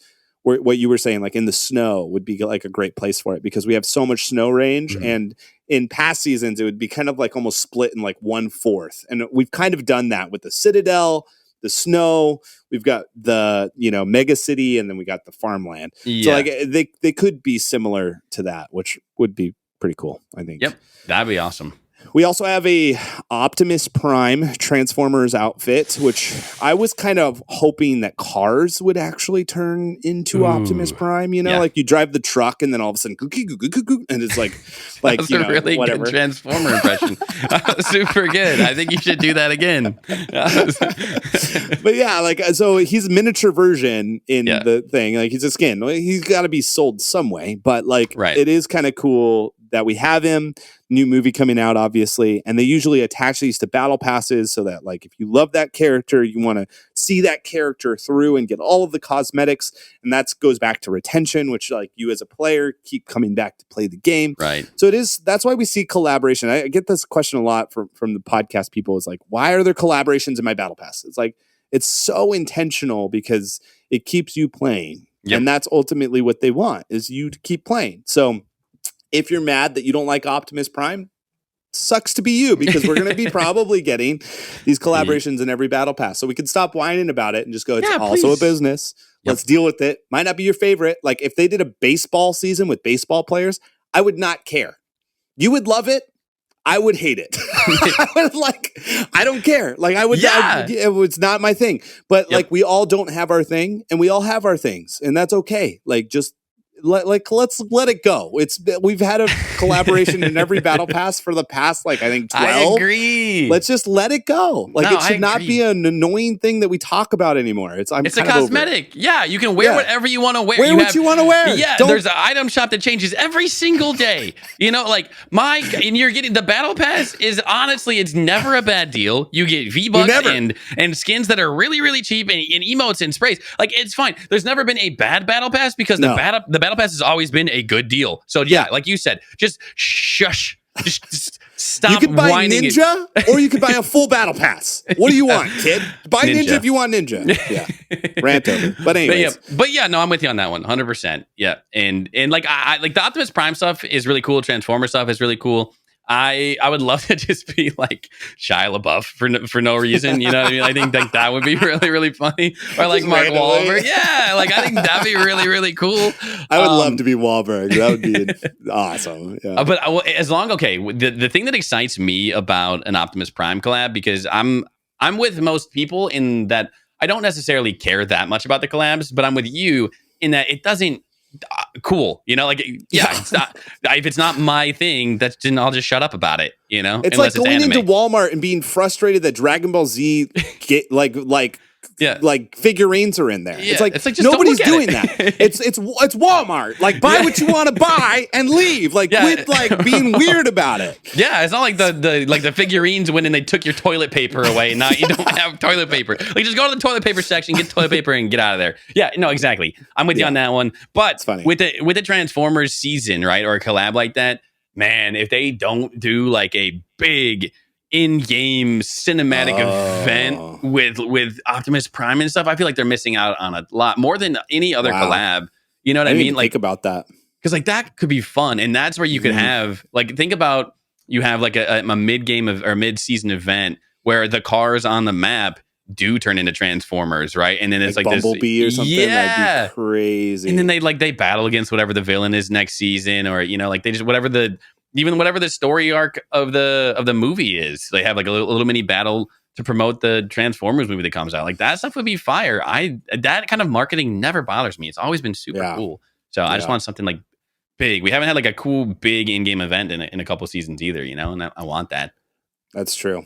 what you were saying, like in the snow would be like a great place for it because we have so much snow range. And in past seasons, it would be kind of like almost split in like 1/4. And we've kind of done that with the Citadel, the snow. We've got the, mega city, and then we got the farmland. Yeah. So like they could be similar to that, which would be pretty cool, I think. Yep. That'd be awesome. We also have a Optimus Prime Transformers outfit, which I was kind of hoping that cars would actually turn into Optimus Prime. Like you drive the truck and then all of a sudden, and it's like That's a really whatever. good Transformer impression. Super good. I think you should do that again. But yeah, so he's a miniature version in the thing. Like he's a skin. He's got to be sold some way, but it is kind of cool that we have him. New movie coming out, obviously, and they usually attach these to battle passes so that if you love that character, you want to see that character through and get all of the cosmetics, and that goes back to retention, which you as a player keep coming back to play the game. Right. So that's why we see collaboration. I get this question a lot from the podcast people. It's like, why are there collaborations in my battle pass? It's like, it's so intentional because it keeps you playing. Yep. And that's ultimately what they want, is you to keep playing. So if you're mad that you don't like Optimus Prime, sucks to be you, because we're going to be probably getting these collaborations in every battle pass. So we can stop whining about it and just go, it's also a business. Yep. Let's deal with it. Might not be your favorite. Like if they did a baseball season with baseball players, I would not care. You would love it. I would hate it. I don't care. It's not my thing. But we all don't have our thing, and we all have our things, and that's okay. Let's let it go. We've had a collaboration in every battle pass for the past I think 12. I agree. Let's just let it go. It should not be an annoying thing that we talk about anymore. It's a cosmetic. Yeah, you can wear whatever you want to wear. Wear what you want to wear. Yeah, there's an item shop that changes every single day. And you're getting the battle pass is honestly, it's never a bad deal. You get V-Bucks and skins that are really, really cheap and emotes and sprays. It's fine. There's never been a bad battle pass because the battle pass has always been a good deal. So like you said, just shush. Just stop. You could buy Ninja, it. Or you could buy a full battle pass. What do you want, kid? Buy Ninja if you want Ninja. Yeah, rant over. But anyways, no, I'm with you on that one, 100%. Yeah, and I like the Optimus Prime stuff is really cool. Transformer stuff is really cool. I would love to just be like Shia LaBeouf for no reason. You know what I mean? I think that would be really, really funny. Or like Mark Wahlberg. Yeah, I think that'd be really, really cool. I would love to be Wahlberg. That would be awesome. Yeah. But the thing that excites me about an Optimus Prime collab, because I'm with most people in that I don't necessarily care that much about the collabs, but I'm with you in that it doesn't. Cool, it's not. If it's not my thing, then I'll just shut up about it. It's like going into Walmart and being frustrated that Dragon Ball Z figurines are in there. Yeah. It's like nobody's doing that. It's Walmart. Buy what you want to buy and leave. Quit being weird about it. Yeah, it's not like the figurines when they took your toilet paper away and now you don't have toilet paper. Just go to the toilet paper section, get toilet paper, and get out of there. Yeah, no, exactly. I'm with you on that one. But with the Transformers season, right, or a collab like that, man, if they don't do a big in-game cinematic event with Optimus Prime and stuff, I feel like they're missing out on a lot more than any other collab. You know what I mean? Think about that, because that could be fun, and that's where you could have think about you have a mid-game or mid-season event where the cars on the map do turn into Transformers, right? And then it's Bumblebee this, or something. That'd be crazy. And then they battle against whatever the villain is next season, or they just whatever the story arc of the movie is. They have a little mini battle to promote the Transformers movie that comes out. That stuff would be fire. That kind of marketing never bothers me. It's always been super cool. So I just want something big. We haven't had a cool big in-game event in a couple seasons either, and I want that. That's true.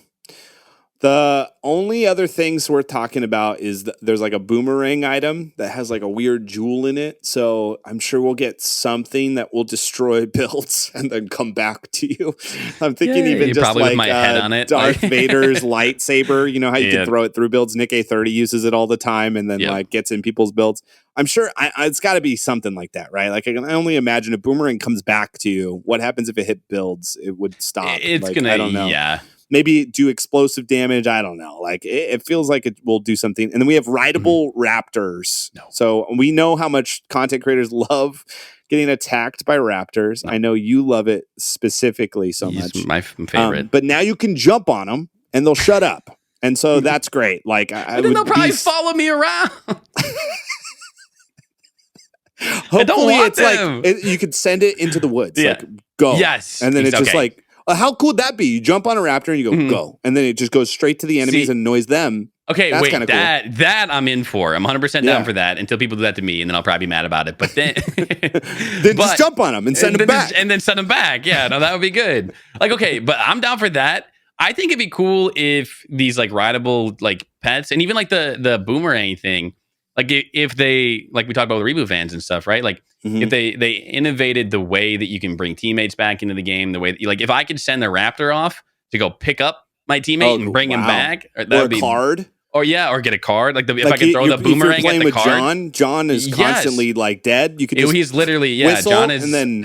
The only other things worth talking about is there's a boomerang item that has a weird jewel in it. So I'm sure we'll get something that will destroy builds and then come back to you. I'm thinking even just with my head on it. Darth Vader's lightsaber. You know how you can throw it through builds? Nick A30 uses it all the time and then gets in people's builds. I'm sure it's got to be something like that, right? I can only imagine if boomerang comes back to you, what happens if it hit builds? It would stop. It's gonna, I don't know. Yeah. maybe do explosive damage. I don't know. Like it feels like it will do something. And then we have rideable raptors. No. So we know how much content creators love getting attacked by raptors. I know you love it specifically so He's much. my favorite. But now you can jump on them and they'll shut up. And so that's great. Like But then they'll probably follow me around. Hopefully it's them. like you could send it into the woods. Yeah. Like go. Yes. And then it's just Okay. like, how cool would that be? You jump on a raptor and you go, go. And then it just goes straight to the enemies and annoys them. Okay, That's wait, kinda cool. that I'm in for. I'm 100% down for that until people do that to me, and then I'll probably be mad about it. But then, then just jump on them and send them back. And then send them back. Yeah, no, that would be good. Like, okay, but I'm down for that. I think it'd be cool if these like rideable like pets and even like the boomerang thing, like if they, like we talked about with reboot fans and stuff, right? Like if they innovated the way that you can bring teammates back into the game, the way that, like if I could send the raptor off to go pick up my teammate and bring him back, or a card. Or get a card. Like if I could throw the boomerang at the card. John is constantly like dead. You could just he's literally whistle, John is, and then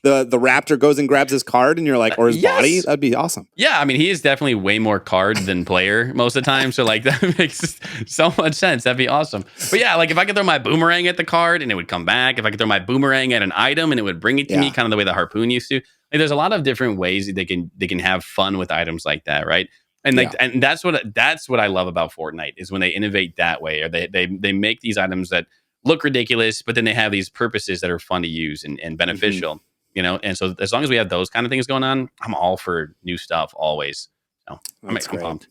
the raptor goes and grabs his card, and you're like, or his body. That'd be awesome. Yeah, I mean, he is definitely way more card than player most of the time. So like that makes so much sense. That'd be awesome. But yeah, like if I could throw my boomerang at the card and it would come back. If I could throw my boomerang at an item and it would bring it to me, kind of the way the harpoon used to. Like there's a lot of different ways that they can have fun with items like that, right? And like, and that's what I love about Fortnite is when they innovate that way, or they make these items that look ridiculous, but then they have these purposes that are fun to use and beneficial, you know. And so as long as we have those kind of things going on, I'm all for new stuff always. So I'm pumped.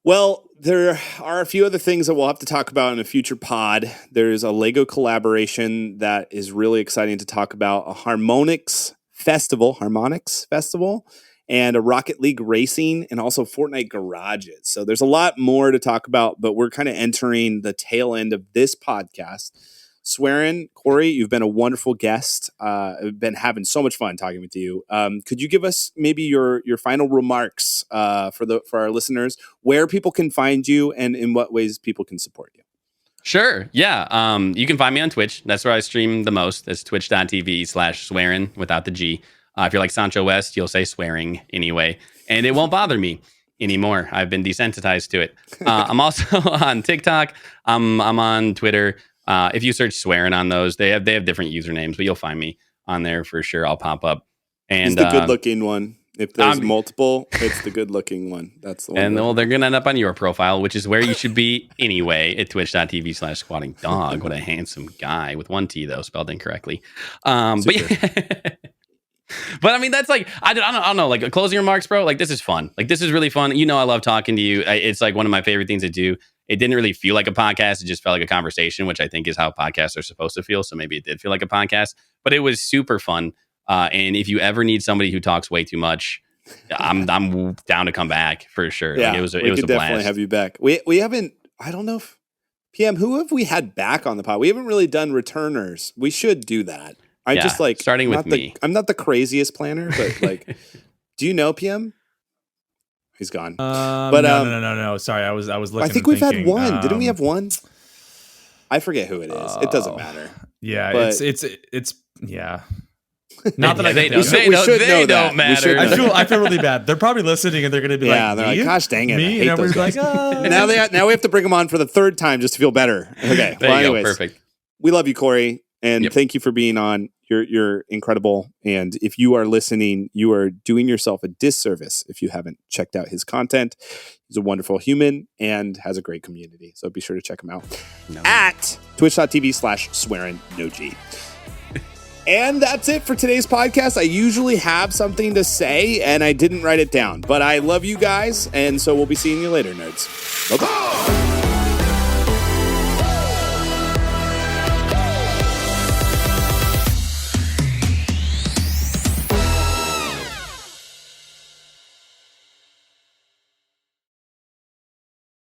Well, there are a few other things that we'll have to talk about in a future pod. There's a Lego collaboration that is really exciting to talk about, a Harmonix Festival, and a Rocket League Racing, and also Fortnite Garages. So there's a lot more to talk about, but we're kind of entering the tail end of this podcast. Swearin, Corey, you've been a wonderful guest. I've been having so much fun talking with you. Could you give us maybe your final remarks for our listeners, where people can find you and in what ways people can support you? Sure. Yeah. You can find me on Twitch. That's where I stream the most. That's twitch.tv/Swearin without the G. If you're like Sancho West, you'll say swearing anyway, and it won't bother me anymore. I've been desensitized to it. I'm also on TikTok. I'm on Twitter. If you search Swearin on those, they have different usernames, but you'll find me on there for sure. I'll pop up. And it's the good-looking one. If there's multiple, it's the good-looking one. That's the one. And they're going to end up on your profile, which is where you should be anyway, at twitch.tv/Squatingdog. What a handsome guy, with one T, though, spelled incorrectly. But yeah. But I mean, that's like, I don't know, like closing remarks, bro. Like, this is fun. Like, this is really fun. You know, I love talking to you. It's like one of my favorite things to do. It didn't really feel like a podcast. It just felt like a conversation, which I think is how podcasts are supposed to feel. So maybe it did feel like a podcast, but it was super fun. And if you ever need somebody who talks way too much, I'm down to come back for sure. Yeah, like, it was a definitely blast. have you back. We haven't, I don't know if PM, who have we had back on the pod? We haven't really done returners. We should do that. Just like starting with me. I'm not the craziest planner, but like, do you know PM? He's gone. But no. Sorry, I was looking. I think we've had one. Didn't we have one? I forget who it is. It doesn't matter. Yeah, but it's yeah. Not that they don't matter. I feel really bad. They're probably listening and they're going to be like, they're like, gosh dang it. Me? And everybody's like, now we have to bring them on for the third time just to feel better. Okay. There you go. Perfect. We love you, Corey, and thank you for being on. You're incredible. And if you are listening, you are doing yourself a disservice if you haven't checked out his content. He's a wonderful human and has a great community. So be sure to check him out at twitch.tv/Swearin, no G. And that's it for today's podcast. I usually have something to say and I didn't write it down, but I love you guys. And so we'll be seeing you later, nerds. Bye-bye.